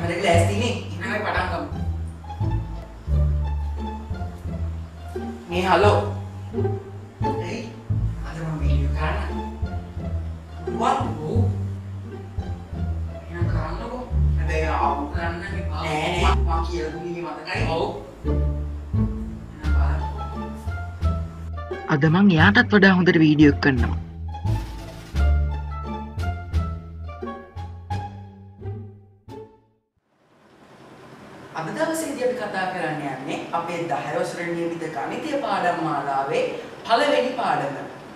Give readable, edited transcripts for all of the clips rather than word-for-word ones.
හැමදේම ලෑස්තිනේ. ඉතින් අපි පටන් ගමු. මේ හලෝ. එයි. අද මම වීඩියෝ කරන්න. වත් බෝ. එන කරන්නකෝ. හැබැයි ආපු කරන්න එපා. නෑ මම කියලා දුන්නේ මතකයි. ඔව්. අද මං එයාටත් වඩා හොඳට වීඩියෝ එකක් කරනවා. අද දවසේදී අපි කතා කරන්න යන්නේ අපේ 10 වසරේ නියමිත ගණිතය පාඩම් මාලාවේ පළවෙනි පාඩම.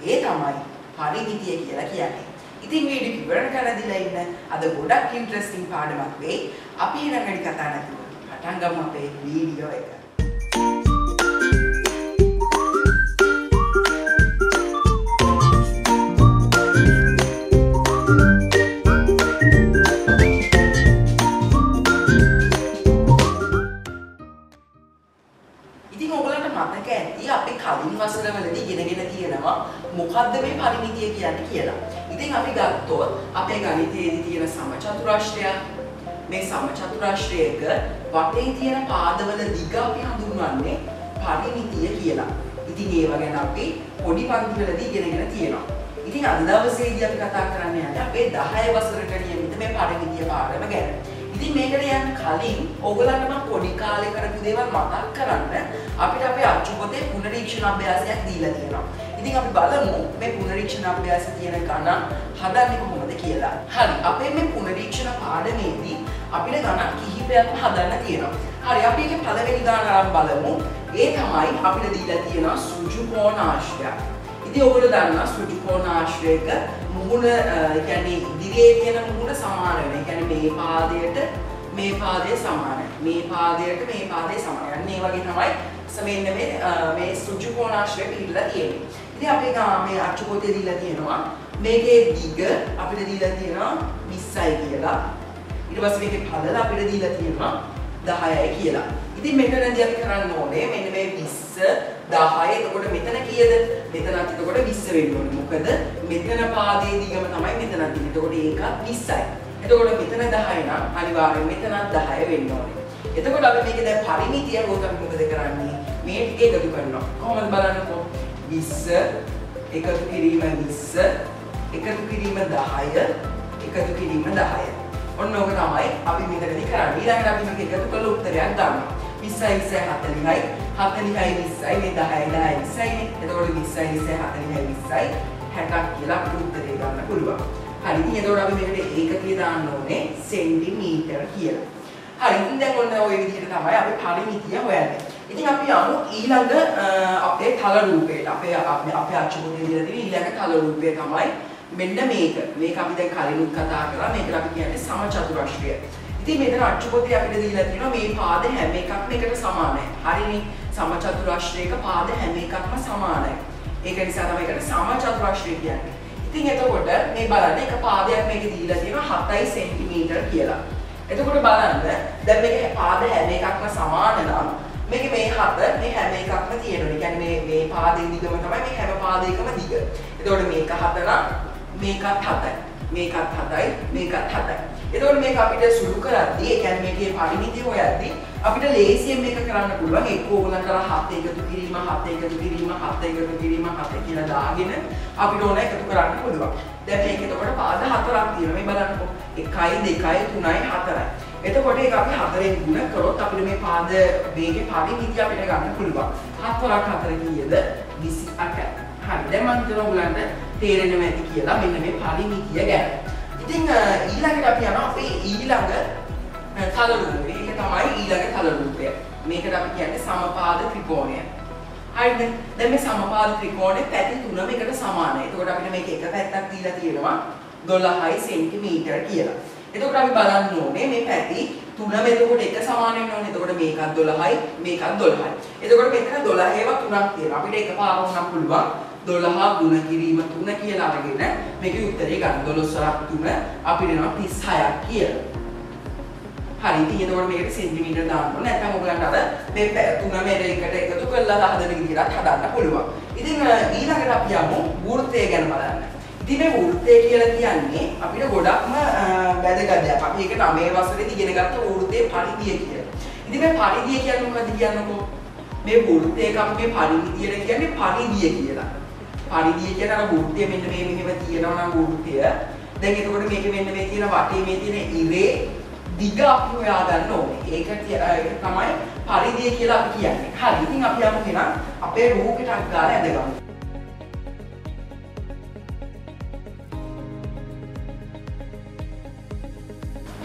ඒ තමයි පරිමිතිය කියලා කියන්නේ. ඉතින් වීඩියෝ ඉවර කරලා ඉන්න අද ගොඩක් ඉන්ටරෙස්ටිං පාඩමක් වෙයි. අපි ඊළඟට කතා නැතුව පටන් ගමු අපේ වීඩියෝ එක. කලින් වසරවලදී ඉගෙනගෙන තියෙනවා මොකද්ද මේ පරිමිතිය කියන්නේ කියලා. ඉතින් අපි ගත්තොත් අපේ ගණිතයේදී තියෙන සමචතුරාශ්‍රයක් මේ සමචතුරාශ්‍රයක වටේ තියෙන පාදවල දිග අපි හඳුන්වන්නේ පරිමිතිය කියලා. ඉතින් ඒව ගැන අපි පොඩි පන්තිවලදී ඉගෙනගෙන තියෙනවා. ඉතින් අද දවසේදී අපි කතා කරන්න යන්නේ අපේ 10 වසරට නියමිත මේ පරිමිතිය පාඩම ගැන. ඉතින් මේකට යන්න කලින් ඕගොල්ලන්ට මම පොඩි කාලේ කරපු දේවල් මතක් කරන්න අපිට අපේ අච්චු පොතේ පුනරීක්ෂණ අභ්‍යාසයක් දීලා තියෙනවා. ඉතින් අපි බලමු මේ පුනරීක්ෂණ අභ්‍යාසය තියෙන ගණන් හදන්නේ කොහොමද කියලා. හරි. අපේ මේ පුනරීක්ෂණ පාඩමේදී අපිට ගණන් කිහිපයක්ම හදන්න තියෙනවා. හරි. අපි ඒකේ පළවෙනි ගණන අරන් බලමු. ඒ තමයි අපිට දීලා තියෙනවා සෘජු කෝණ ආශ්‍රයක්. ඉතින් ඔයගොල්ලෝ දන්නවා සෘජු කෝණ ආශ්‍රයක මුහුණ කියන්නේ ඉදිරියේ තියෙන මුහුණ සමාන වෙනවා. ඒ කියන්නේ මේ පාදයට මේ පාදය සමානයි. මේ පාදයට මේ පාදය සමානයි. අන්න ඒ වගේ තමයි මෙන්න මේ සෘජු කෝණාශ්‍රය පිළිලා තියෙන්නේ. ඉතින් අපි මේ අච්චු පොතේ දීලා තියෙනවා මේකේ දිග අපිට දීලා තියෙනවා 20යි කියලා. ඊට පස්සේ මේකේ පළල අපිට දීලා තියෙනවා 10යි කියලා. ඉතින් මෙතනදී අපි කරන්න ඕනේ මෙන්න මේ 20 10 එතකොට මෙතන කීයද? මෙතනත් එතකොට 20 වෙන්න ඕනේ. මොකද මෙතන පාදයේ දිගම තමයි මෙතනත් තියෙන්නේ. එතකොට ඒකත් 20යි. එතකොට මෙතන 10 නම් අනිවාර්යෙන් මෙතනත් 10 වෙන්න ඕනේ. එතකොට අපි මේකේ දැන් පරිමිතිය ගොත අපි මොකද කරන්නේ? මේ ටික එකතු කරනවා. කොහොමද බලන්නකෝ? 20 එකතු කිරීම 20 එකතු කිරීම 10 එකතු කිරීම 10. ඔන්න ඕක තමයි අපි මෙතනදී කරන්නේ. ඊළඟට අපි මේක එකතු කරලා උත්තරයක් ගන්නවා. 20යි 40යි 40යි 20යි මේ 10යි 10යි 20යි. එතකොට 20යි 40යි 20යි 60ක් කියලා අපිට උත්තරේ ගන්න පුළුවන්. හරි. ඉතින් එතකොට අපි මේකට ඒකකය දාන්න ඕනේ සෙන්ටිමීටර කියලා. හරි. ඉතින් දැන් ඔන්න ඔය විදිහට තමයි අපි පරිමිතිය හොයන්නේ. ඉතින් අපි යමු ඊළඟ අපේ තල රූපයට. අපේ අච්චු පොතේ දීලා තියෙන ඊළඟ තල රූපය තමයි මෙන්න මේක. මේක අපි දැන් කලිනුත් කතා කරා. මේකට අපි කියන්නේ සමචතුරාශ්‍රය. ඉතින් මෙතන අච්චු පොතේ අපිට දීලා තියෙනවා මේ පාද හැම එකක්ම එකට සමානයි. හරිනේ. සමචතුරාශ්‍රයක පාද හැම එකක්ම සමානයි. ඒක නිසා තමයි ඒකට සමචතුරාශ්‍රය කියන්නේ. ඉතින් එතකොට මේ බලන්න එක පාදයක් මේකේ දීලා තියෙනවා 7 සෙන්ටිමීටර කියලා. එතකොට බලන්න දැන් මේකේ පාද හැම එකක්ම සමාන නම් මේකේ මේ 7 මේ හැම එකක්ම තියෙනවා. ඒ කියන්නේ මේ පාදයේ දිගම තමයි මේ හැම පාදයකම දිග. එතකොට මේක 7 නම් මේකත් 7යි. මේකත් 7යි මේකත් 7යි. එතකොට මේක අපිට සුළු කරද්දී ඒ කියන්නේ මේකේ පරිමිතිය හොයද්දී අපිට ලේසියෙන් මේක කරන්න පුළුවන්. එක්ක ඕගොල්ලන්ට 7 එකතු කිරීම 7 එකතු කිරීම 7 එකතු කිරීම 7 කියලා දාගෙන අපිට ඕන එකතු කරන්න පුළුවන්. දැන් මේක එතකොට පාද 4ක් තියෙනවා. මේ බලන්නකෝ. 1 2 3 4යි. එතකොට ඒක අපි 4ෙන් ගුණ කරොත් අපිට මේ පාද වේගේ පරිමිතිය අපිට ගන්න පුළුවන්. 4ක් 4 කීයද? 28යි. හරි. දැන් මම හිතනවා ඔයගොල්ලන්ට තේරෙනව ඇති කියලා මෙන්න මේ පරිමිතිය ගැන. ඉතින් ඊළඟට අපි යනවා අපේ ඊළඟ තල රූපය. ඒක තමයි ඊළඟ තල රූපය. මේකට අපි කියන්නේ සමපාද ත්‍රිකෝණය. හරිද? දැන් මේ සමපාද ත්‍රිකෝණේ පැති තුනම එකට සමානයි. එතකොට අපිට මේක එක පැත්තක් දීලා තියෙනවා 12 සෙන්ටිමීටර කියලා. එතකොට අපි බලන්න ඕනේ මේ පැති තුනම එතකොට එක සමාන වෙන්න ඕනේ. එතකොට මේකත් 12යි මේකත් 12යි. එතකොට මෙතන 12 ඒවා තුනක් තියෙනවා. අපිට එකපාරම නම් පුළුවන් 12 ගුණ කිරීම 3 කියලා අරගෙන මේකේ උත්තරේ ගන්න. 12 වරක් 3 අපිට එනවා 36ක් කියලා. හරි. ඉතින් එතකොට මේකට සෙන්ටිමීටර දාන්න ඕනේ. නැත්නම් ඔයගලන්ට අර මේ තුනම එකට එකතු කරලා හදන විදිහට හදන්න පුළුවන්. ඉතින් ඊළඟට අපි යමු වෘත්තය ගැන බලන්න. ඉතින් මේ වෘත්තය කියලා කියන්නේ අපිට ගොඩක්ම වැදගත් දෙයක්. අපි ඒක 9 වසරේදී ඉගෙන ගත්ත වෘත්තයේ පරිධිය කියලා. ඉතින් මේ පරිධිය කියන්නේ මොකද්ද කියන්නකෝ? මේ වෘත්තයක අපි මේ පරිධියට කියන්නේ පරිධිය කියලා. පරිධිය කියන්නේ අර වෘත්තය මෙන්න මේ මෙහෙම තියෙනවා නම් වෘත්තය. දැන් එතකොට මේකේ මෙන්න මේ තියෙන වටේ මේ තියෙන ඉරේ දිග අපි හොයා ගන්න ඕනේ. ඒක තමයි පරිධිය කියලා අපි කියන්නේ. හරි. ඉතින් අපි යමු එහෙනම් අපේ රූපෙටක් ගාලා ඇඳගමු.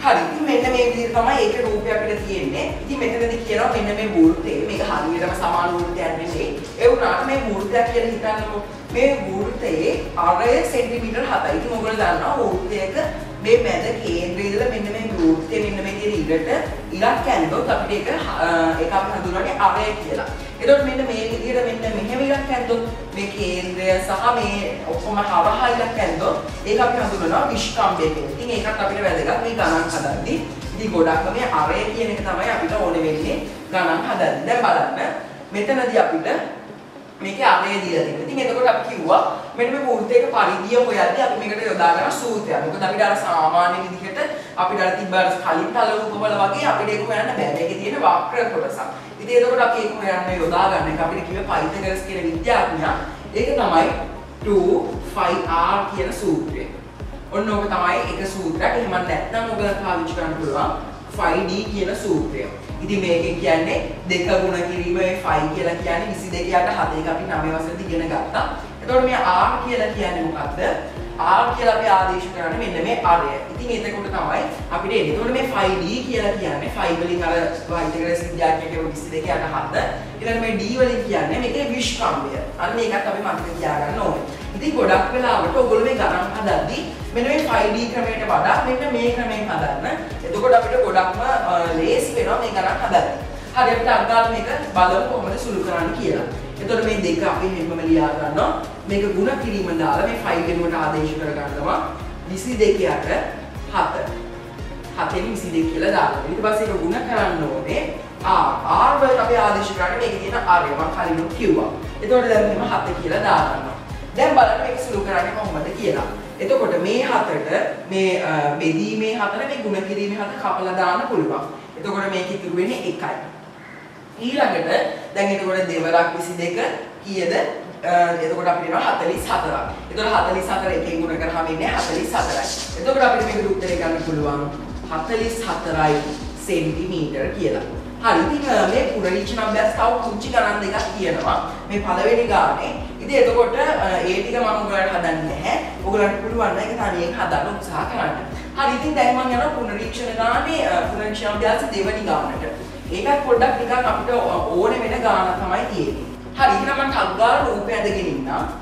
හරි. ඉතින් මෙන්න මේ විදිහට තමයි ඒකේ රූපය අපිට තියෙන්නේ. ඉතින් මෙතනදී කියනවා මෙන්න මේ වෘත්තය මේක හරියටම සමාන වෘත්තයක් නෙමෙයි. ඒ වුණාට මේ වෘත්තයක් කියලා හිතන්නකො. මේ වෘත්තයේ අරය සෙන්ටිමීටර් 7යි. ඉතින් ඔයගොල්ලෝ දන්නවා වෘත්තයක මේ මැද කේන්ද්‍රය ඉඳලා මෙන්න මේ වෘත්තය මෙන්න මේ තියෙන ඉරට ඉරක් ඇන්දොත් අපිට ඒක අපි හඳුන්වන්නේ අරය කියලා. එතකොට මෙන්න මේ විදිහට මෙන්න මෙහෙම ඉරක් ඇන්දොත් මේ කේන්ද්‍රය සහ මේ ඔක්කොම හරහා ඉරක් ඇන්දොත් ඒක අපි හඳුන්වනවා විස්කම්භය කියලා. ඉතින් ඒකත් අපිට වැදගත් මේ ගණන් හදද්දී. ඉතින් ගොඩක්ම මේ අරය කියන එක තමයි අපිට ඕනේ වෙන්නේ ගණන් හදද්දී. දැන් බලන්න මෙතනදී අපිට මේකේ අරය දීලා තියෙනවා. ඉතින් එතකොට අපි කිව්වා මෙන්න මේ වෘත්තයක පරිධිය හොයද්දී අපි මේකට යොදා ගන්න සූත්‍රය. මොකද අපිට අර සාමාන්‍ය විදිහට අපිට අර තිබ්බ කලින් තල රූපවල වගේ අපිට ඒක හොයන්න බෑ. මේකේ තියෙන වක්‍ර කොටසක්. ඉතින් එතකොට අපි ඒක හොයන්න යොදා ගන්න එක අපිට කිව්වේ පයිතගරස් කියන විද්‍යාඥයා. ඒක තමයි 2πr කියන සූත්‍රය. ඔන්න ඕක තමයි එක සූත්‍රයක්. එහෙම නැත්නම් ඔයගොල්ලෝ පාවිච්චි කරන්න පුළුවන් 5d කියන සූත්‍රය. ඉතින් මේකෙන් කියන්නේ දෙක ගුණ කිරීම මේ 5 කියලා කියන්නේ 22 යට 7 එක අපි 9 වසරේදී ඉගෙන ගත්තා. එතකොට මේ r කියලා කියන්නේ මොකද්ද? r කියලා අපි ආදේශ කරන්නේ මෙන්න මේ අරය. ඉතින් එතකොට තමයි අපිට එන්නේ. එතකොට මේ 5d කියලා කියන්නේ 5 වලින් අර පයිතගරස් විද්‍යාඥයෙක් 22 යට 7. ඊළඟ මේ d වලින් කියන්නේ මේකේ විස්කම්භය. අන්න ඒකත් අපි මතක තියාගන්න ඕනේ. ඉතින් ගොඩක් වෙලාවට ඔයගොල්ලෝ මේ ගණන් හදද්දී මෙන්න මේ 5d ක්‍රමයට වඩා මෙන්න මේ ක්‍රමයෙන් හදන්න. එතකොට අපිට ගොඩක්ම ලේසි වෙනවා මේ ගණන් හදන්න. හරි අපිට අග්ගාල මේක බලමු කොහොමද සුළු කරන්න කියලා. එතකොට මේ දෙක අපි හැමෝම ලියා ගන්නවා. මේක ಗುಣ කිරීම දාලා මේ 5 වෙනුවට ආදේශ කර ගන්නවා 22 යට 7. 7ෙන් 22 කියලා දානවා. ඊට පස්සේ ඒක ಗುಣ කරන්න ඕනේ r වලට අපි ආදේශ කරන්නේ මේකේ තියෙන r එක මම කලින් කිව්වා. එතකොට දැන් මෙහෙම 7 කියලා දාගන්නවා. දැන් බලන්න මේක සුළු කරන්නේ කොහොමද කියලා. එතකොට මේ 7ට මේ බෙදීමේ 4 මේ ಗುಣ කිරීමේ 4 කපලා දාන්න පුළුවන්. එතකොට මේක ඉතුරු වෙන්නේ 1යි. ඊළඟට දැන් එතකොට දෙවරක් 22 කීයද? එතකොට අපිට එනවා 44ක්. එතකොට 44 එකෙන් ගුණ කරාම ඉන්නේ 44යි. එතකොට අපිට මේක උත්තරේ ගන්න පුළුවන් 44යි සෙන්ටිමීටර කියලා. හරි ඉතින් මේ පුරරීක්ෂණ අභ්‍යාස තව කුංචි ගණන් දෙකක් කියනවා. මේ පළවෙනි ගානේ. ඉතින් එතකොට ඒ ටික මම ඔයගලට හදන්නේ නැහැ. ඔයගලන්ට පුළුවන් නම් ඒක තනියෙන් හදන්න උත්සාහ කරන්න. හරි ඉතින් දැන් මම යනවා පුනරීක්ෂණ ගානේ පුනරීක්ෂණ අභ්‍යාස දෙවෙනි ගානට. ඒකත් පොඩ්ඩක් ටිකක් අපිට ඕනේ වෙන ගාන තමයි තියෙන්නේ. හරි එහෙනම් මම ටක් ගාලා රූපය ඇදගෙන ඉන්නම්.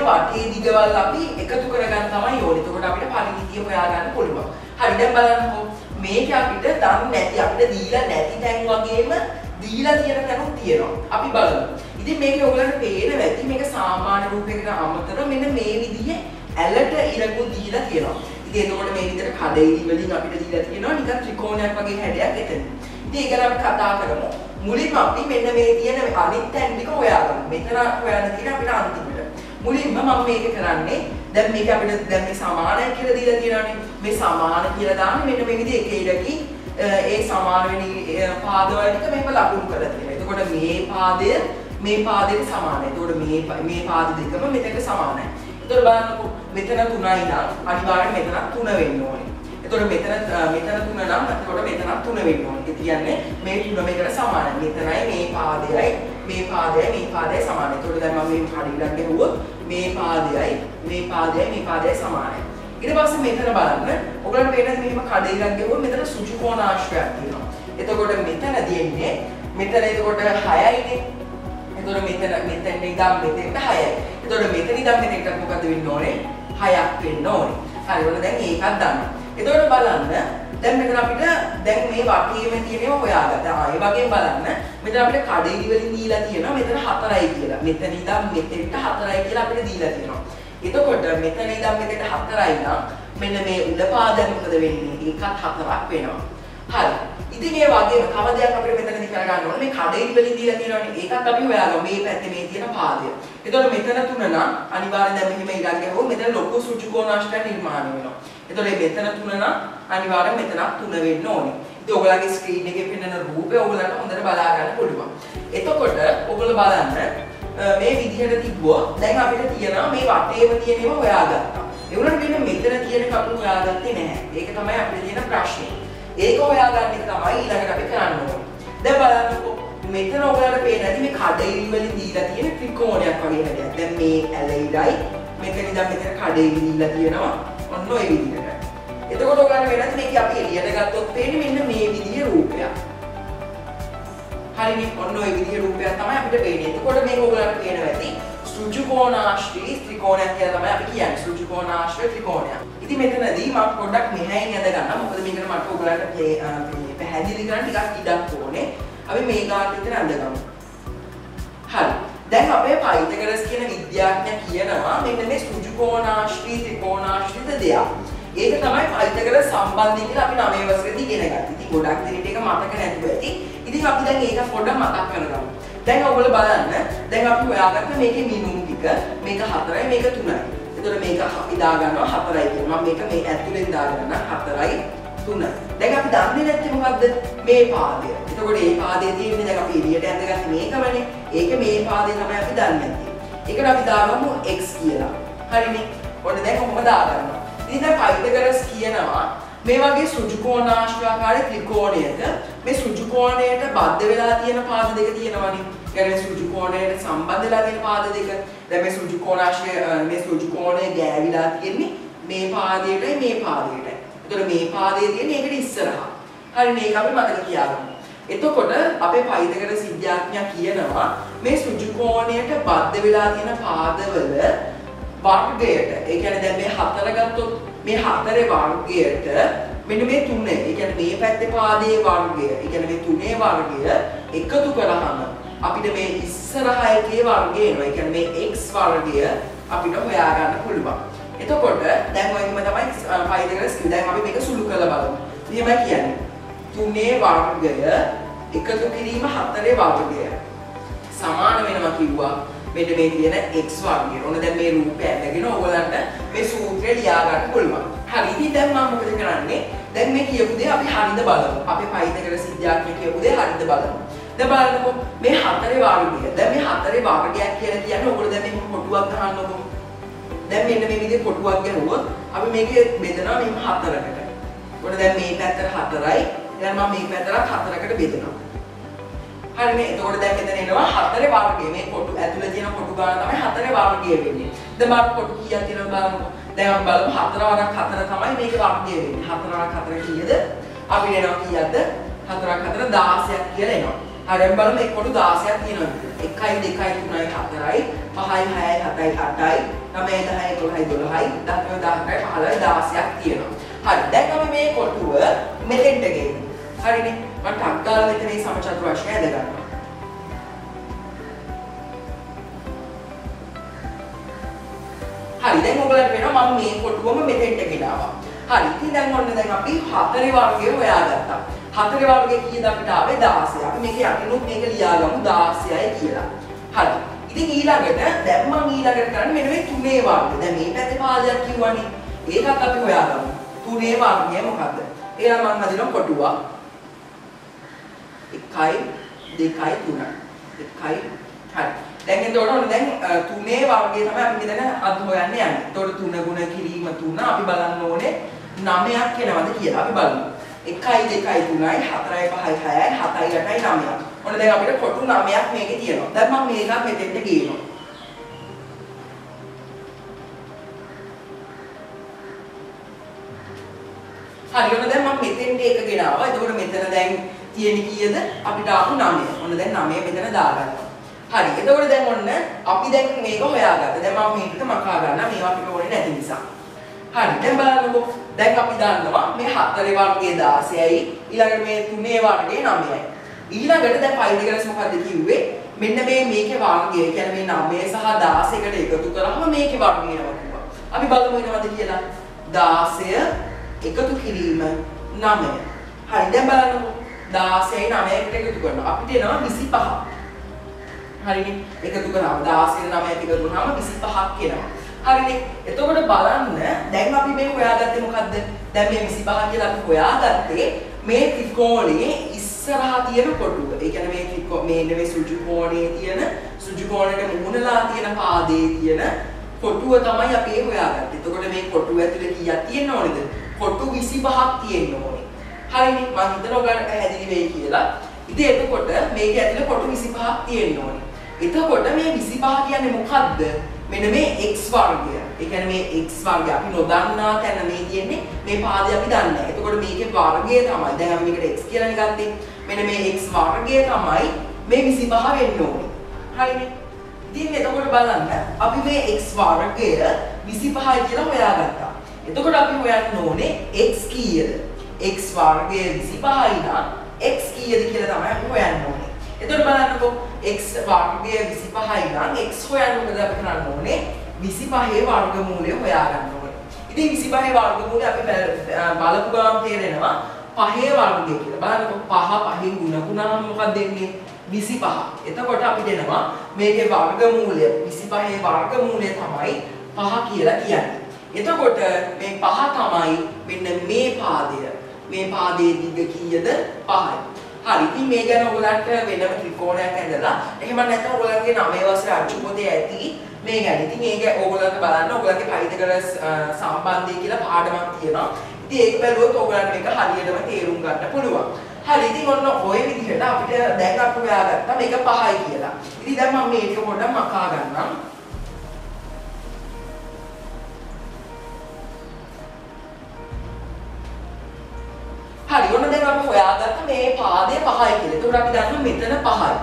වටේ දිගවල් අපි එකතු කරගන්න තමයි ඕනේ. එතකොට අපිට පරිමිතිය හොයාගන්න පුළුවන්. හරි දැන් බලන්නකෝ මේක අපිට දන්නේ නැති අපිට දීලා නැති තැන් වගේම දීලා තියෙන තැනුත් තියෙනවා. අපි බලමු. ඉතින් මේකේ ඔයගලන්ට පේන වැටි මේක සාමාන්‍ය රූපයකට අමතරව මෙන්න මේ විදිහේ ඇලට ඉරකුත් දීලා තියෙනවා. ඉතින් එතකොට මේ විදිහට කඩේලි වලින් අපිට දීලා තියෙනවා නිකන් ත්‍රිකෝණයක් වගේ හැඩයක් එතන. ඉතින් ඒක අපි කතා කරමු. මුලින්ම අපි මෙන්න මේ තියෙන අනිත් තැන් ටික හොයාගන්න. මෙතන හොයන්න තියෙන අපිට අන්තිමට. මුලින්ම මම මේක කරන්නේ දැන් මේක අපිට දැන් මේ සමානයි කියලා දීලා තියෙනවානේ. මේ සමාන කියලා දාන්නේ මෙන්න මේ විදිහේ එක ඉරකින් ඒ සමාන වෙන පාදවල ටික මේක ලකුණු කරලා තියෙනවා. එතකොට මේ පාදයට සමානයි. එතකොට මේ පාද දෙකම මෙතනට සමානයි. එතකොට බලන්නකො මෙතන 3යි නම් අනිවාර්යෙන් මෙතන 3 වෙන්න ඕනේ. එතකොට මෙතන 3 නම් එතකොට මෙතන 3 වෙන්න ඕනේ. ඒ කියන්නේ මේ 3 මේකට සමානයි. මෙතනයි මේ පාදයයි මේ පාදයයි සමානයි. එතකොට දැන් මම මේ කඩිලක් ගෙවුවොත් මේ පාදයයි සමානයි. ඊට පස්සේ මෙතන බලන්න. ඔයගලන්ට පේනද මෙහෙම කඩිලක් ගෙවුවොත් මෙතන සුචි කෝණාශ්‍රයක් තියෙනවා. එතකොට මෙතන තියෙන්නේ මෙතන එතකොට 6යිනේ. එතකොට මෙතන ඉඳන් මෙතෙන්ට 6යි. එතකොට මෙතන ඉඳන් මෙතෙන්ට මොකද වෙන්න ඕනේ? 6ක් වෙන්න ඕනේ. හරි ඔන්න දැන් ඒකත් දන්නවා. එතකොට බලන්න දැන් මෙතන අපිට දැන් මේ වටේම තියෙනවා හොයාගත්තා. ඒ වගේම බලන්න මෙතන අපිට කඩේලි වලින් දීලා තියෙනවා මෙතන 4යි කියලා. මෙතන ඉඳන් මෙතෙන්ට 4යි කියලා අපිට දීලා තියෙනවා. එතකොට මෙතන ඉඳන් මෙතෙන්ට 4යි නම් මෙන්න මේ උඩ පාදයෙන් මොකද වෙන්නේ? ඒකත් 4ක් වෙනවා. හරි. ඉතින් මේ වගේම තව දෙයක් අපිට මෙතනදී කරගන්න ඕනේ. මේ කඩේලි වලින් දීලා තියෙනවානේ. ඒකත් අපි හොයාගමු. මේ පැත්තේ මේ තියෙන පාදය. එතකොට මෙතන 3 නම් අනිවාර්යෙන් දැන් මෙහෙම ඉරක් ගහුවොත් මෙතන ලොකු සුචුකෝණාෂ්ටයක් නිර්මාණය වෙනවා. එතකොට මේ මෙතන 3 නම් අනිවාර්යෙන් මෙතනක් 3 වෙන්න ඕනේ. ඉතින් ඔයගොල්ලන්ගේ ස්ක්‍රීන් එකේ පෙන්වන රූපය ඔයගොල්ලන්ට හොඳට බලා ගන්න පුළුවන්. එතකොට ඔයගොල්ලෝ බලන්න මේ විදිහට තිබ්බොත් දැන් අපිට තියෙනවා මේ වටේම තියෙන ඒවා හොයාගත්තා. ඒ වුණාට මෙන්න මෙතන තියෙන කපුල හොයාගත්තේ නැහැ. ඒක තමයි අපිට තියෙන ප්‍රශ්නේ. ඒක හොයාගන්න එක තමයි ඊළඟට අපි කරන්න ඕනේ. දැන් බලන්නකෝ මෙතන ඔයාලට පේන ඇති මේ කඩේලි වලින් දීලා තියෙන ත්‍රිකෝණයක් වගේ හැඩයක්. දැන් මේ ඇලෙයිඩයි මෙතන ඉඳන් මෙතන කඩේලි දීලා තියෙනවා. ඔන්න ඔය විදිහට. එතකොට ඔයාලට වෙනත් මේක අපි එළියට ගත්තොත් පේන්නේ මෙන්න මේ විදිහේ රූපයක්. හරිනේ ඔන්න ඔය විදිහේ රූපයක් තමයි අපිට පේන්නේ. එතකොට මේක ඔයාලට පේනවා ඇති සෘජුකෝණාශ්‍රී ත්‍රිකෝණයක් කියලා තමයි අපි කියන්නේ. සෘජුකෝණාශ්‍රී ත්‍රිකෝණයක්. ඉතින් මෙතනදී මම පොඩ්ඩක් මෙහෙන් යද ගන්නවා. මොකද මේකට මට ඔයාලට පැහැදිලි කරන්න ටිකක් ඉඩක් ඕනේ. අපි මේ ගාට විතර අඳගමු. හරි. දැන් අපේ පයිතගරස් කියන විද්‍යාඥයා කියනවා මෙන්න මේ සෘජුකෝණාශ්‍රී ත්‍රිකෝණාශ්‍රිත දෙයක්. ඒක තමයි පයිතගරස් සම්බන්ධය කියලා අපි 9 වසරේදී ඉගෙන ගත්තා. ඉතින් ගොඩක් දෙනෙක් ඒක මතක නැතුව ඇති. ඉතින් අපි දැන් ඒක පොඩ්ඩක් මතක් කරගමු. දැන් ඔයගොල්ලෝ බලන්න දැන් අපි හොයාගත්ත මේකේ මිනුම් ටික මේක 4යි මේක 3යි. එතකොට මේක අපි දාගන්නවා 4යි කියනවා. මේක මේ ඇතුලෙන් දාගන්න 4යි 3යි. දැන් අපි දන්නේ නැත්තේ මොකද්ද? මේ පාදය. එතකොට මේ පාදයේ තියෙන්නේ දැන් අපි එළියට ඇඳගත්තේ මේකමනේ. ඒක මේ පාදේ තමයි අපි දන්නේ නැත්තේ. ඒකට අපි දාගමු x කියලා. හරිනේ. ඔන්න දැන් කොහොමද දාගන්නවා? ඉතින් දැන් පයිතගරස් කියනවා මේ වගේ සෘජුකෝණාශ්‍රාකාරී ත්‍රිකෝණයක මේ සෘජුකෝණයට බද්ධ වෙලා තියෙන පාද දෙක තියෙනවානේ. කියන්නේ සෘජුකෝණයට සම්බන්ධ වෙලා තියෙන පාද දෙක. දැන් මේ සෘජුකෝණාශ්‍රය මේ සෘජුකෝණය ගෑවිලා තියෙන්නේ මේ පාදයටයි මේ පාදයටයි. එතකොට මේ පාදයේ තියෙන එකට ඉස්සරහා. හරිනේ ඒක අපි මතක තියාගමු. එතකොට අපේ පයිතගරස් විද්‍යාඥයා කියනවා මේ සෘජුකෝණයට බද්ධ වෙලා තියෙන පාදවල වර්ගයට ඒ කියන්නේ දැන් මේ 4 ගත්තොත් මේ 4 වර්ගයට මෙන්න මේ 3 ඒ කියන්නේ මේ පැත්තේ පාදයේ වර්ගය ඒ කියන්නේ මේ 3 වර්ගය එකතු කරාම අපිට මේ ඉස්සරහා එකේ වර්ගය එනවා. ඒ කියන්නේ මේ x වර්ගය අපිට හොයා ගන්න පුළුවන්. එතකොට දැන් ඔයගෙම තමයි පයිතගරස් කිව්වේ. දැන් අපි මේක සුළු කරලා බලමු. මෙහෙමයි කියන්නේ 3 වර්ගය එකතු කිරීම 4 වර්ගය සමාන වෙනවා කිව්වා. මෙන්න මේ තියෙන x වර්ගය. ඔන්න දැන් මේ රූපය ඇඳගෙන ඔයගලන්ට මේ සූත්‍රය ලියා ගන්න පුළුවන්. හරි. ඉතින් දැන් මම මොකද කරන්නේ? දැන් මේ කියපු දේ අපි හරියද බලමු. අපේ පයිතගරස් විද්‍යාඥයා කියපු දේ හරියද බලමු. දැන් බලන්නකො මේ 4 වර්ගය. දැන් මේ 4 වර්ගයක් කියලා කියන්නේ ඔයගොල්ලෝ දැන් මේක කොටුවක් ගන්නකො. දැන් මෙන්න මේ විදිහේ කොටුවක් ගහුවොත් අපි මේකේ බෙදනවා මෙහෙම 4කට. ඔන්න දැන් මේ පැත්තට 4යි. දැන් මම මේ පැත්තට 4කට බෙදනවා. හරිනේ. එතකොට දැන් මෙතන එනවා 4 වර්ගය. මේ කොටු ඇතුලේ තියෙන කොටු ගාන තමයි 4 වර්ගය වෙන්නේ. දැන් මම කොටු කීයක් තියෙනවද බලමු. දැන් අපි බලමු 4 වරක් 4 තමයි මේකේ වර්ගය වෙන්නේ. 4 වරක් 4 කීයද? අපිට එනවා කීයක්ද? 4ක් 4 16ක් කියලා එනවා. හරි අපි බලමු මේ කොටු 16ක් තියෙනවා. 1යි 2යි 3යි 4යි 5යි 6යි 7යි 8යි 9යි 10යි 11යි 12යි 13යි 14යි 15යි 16ක් තියෙනවා. හරි. දැන් අපි මේ කොටුව මෙතෙන්ට ගෙමු. හරිනේ. මම ටක් ගාලා මෙතන මේ සමචතුරාශ්‍රය ඇද ගන්නවා. හරි. දැන් ඔයගලන්ට වෙනවා මම මේ කොටුවම මෙතෙන්ට ගෙනාවා. හරි. ඉතින් දැන් ඔන්න දැන් අපි 4 වර්ගය හොයාගත්තා. 4 වර්ගයේ කීයද අපිට ආවේ 16. අපි මේක යටිනුත් මේක ලියාගමු 16යි කියලා. හරි. ඉතින් ඊළඟට දැන් මම ඊළඟට කරන්නේ මෙන්න මේ 3 වර්ගය. දැන් මේ පැත්තේ පාදයක් කිව්වනේ. ඒකත් අපි හොයාගමු. 3 වර්ගය මොකද්ද? එහෙනම් මම හදිනවා කොටුවක්. 1යි 2යි 3යි. 1යි හරි. දැන් එතකොට ඔන්න දැන් 3 වර්ගය තමයි අපි මෙතන අද හොයන්න යන්නේ. එතකොට 3 ගුණ කිරීම 3 අපි බලන්න ඕනේ 9ක් එනවද කියලා අපි බලමු. 1යි 2යි 3යි 4යි 5යි 6යි 7යි 8යි 9යි. ඔන්න දැන් අපිට කොටු 9ක් මේකේ තියෙනවා. දැන් මම මේකත් මෙතෙන්ට ගේනවා. හරි ඔන්න දැන් මම මෙතෙන්ට එක ගෙනාවා. එතකොට මෙතන දැන් තියෙන්නේ කීයද? අපිට ආපු 9. ඔන්න දැන් 9 මෙතන දාගන්නවා. හරි. එතකොට දැන් ඔන්න අපි දැන් මේක හොයාගත්තා. දැන් මම මේක මකා ගන්න මේවා අපිට ඕනේ නැති නිසා. හරි. දැන් බලන්නකෝ. දැන් අපි දන්නවා මේ 4 වර්ගයේ 16යි ඊළඟට මේ 3 වර්ගයේ 9යි. ඊළඟට දැන් පයිතගරස් මොකද්ද කිව්වේ? මෙන්න මේකේ වර්ගය කියන්නේ මේ 9 සහ 16කට එකතු කරාම මේකේ වර්ගය වෙනවා කිව්වා. අපි බලමු එනවද කියලා. 16 එකතු කිරීම 9. හරි. දැන් බලන්නකෝ. 16යි 9කට එකතු කරනවා. අපිට එනවා 25. හරිනේ. එකතු කරාම 16 9ට එකතු කරාම 25ක් එනවා. හරිනේ. එතකොට බලන්න දැන් අපි මේ හොයාගත්තේ මොකද්ද? දැන් මේ 25 කියලා අපි හොයාගත්තේ මේ ත්‍රිකෝණයේ ඉස්සරහා තියෙන කොටුව. ඒ කියන්නේ මේ නෙවෙයි සුජු කෝණයේ තියෙන සුජු කෝණයට මුහුණලා තියෙන පාදයේ තියෙන කොටුව තමයි අපි හොයාගත්තේ. එතකොට මේ කොටුව ඇතුලේ කීයක් තියෙන්න ඕනේද? කොටු 25ක් තියෙන්න ඕනේ. හරිනේ. මම හිතනවා ඔයාලට පැහැදිලි වෙයි කියලා. ඉතින් එතකොට මේක ඇතුලේ කොටු 25ක් තියෙන්න ඕනේ. එතකොට මේ 25 කියන්නේ මොකද්ද? මෙන්න මේ x වර්ගය. ඒ කියන්නේ මේ x වර්ගය අපි නොදන්නා තැන මේ තියෙන්නේ මේ පාදේ අපි දන්නේ නැහැ. එතකොට මේකේ වර්ගය තමයි. දැන් අපි මේකට x කියලානේ ගත්තේ. මෙන්න මේ x වර්ගය තමයි මේ 25 වෙන්න ඕනේ. හරිනේ. ඉතින් එතකොට බලන්න අපි මේ x වර්ගය 25යි කියලා හොයාගත්තා. එතකොට අපි හොයන්න ඕනේ x කීයද? x වර්ගය 25යි නම් x කීයද කියලා තමයි අපි හොයන්න ඕනේ. එතකොට බලන්නකෝ x වර්ගය 25යි නම් x හොයන්න මොකද අපි කරන්න ඕනේ 25 වර්ගමූලය හොයාගන්න ඕනේ. ඉතින් 25 වර්ගමූලය අපි බලපු ගමන් තේරෙනවා 5 වර්ගය කියලා. බලන්නකෝ 5 5න් ගුණ කරාම මොකක්ද දෙන්නේ 25. එතකොට අපිට එනවා මේකේ වර්ගමූලය 25 වර්ගමූලය තමයි 5 කියලා කියන්නේ. එතකොට මේ 5 තමයි මෙන්න මේ පාදය. මේ පාදයේ දිග කීයද 5යි. හරි. ඉතින් මේ ගැන ඔයගලන්ට වෙනම ත්‍රිකෝණයක් ඇඳලා එහෙම නැත්නම් ඔයගලන්ගේ 9 වසරේ අච්චු පොතේ ඇති මේ ගැන. ඉතින් ඒක ඔයගලන්ට බලන්න ඔයගලන්ගේ පයිතගරස් සම්බන්ධය කියලා පාඩමක් තියෙනවා. ඉතින් ඒක බැලුවොත් ඔයගලන්ට මේක හරියටම තේරුම් ගන්න පුළුවන්. හරි. ඉතින් ඔන්න ඔය විදිහට අපිට දැන් අපි හොයාගත්තා මේක 5යි කියලා. ඉතින් දැන් මම මේක පොඩ්ඩක් මකා ගන්නම්. හරි. ඔන්න දැන් අපි හොයාගත්ත මේ පාදය 5යි කියලා. ඒකට අපි දන්නවා මෙතන 5යි.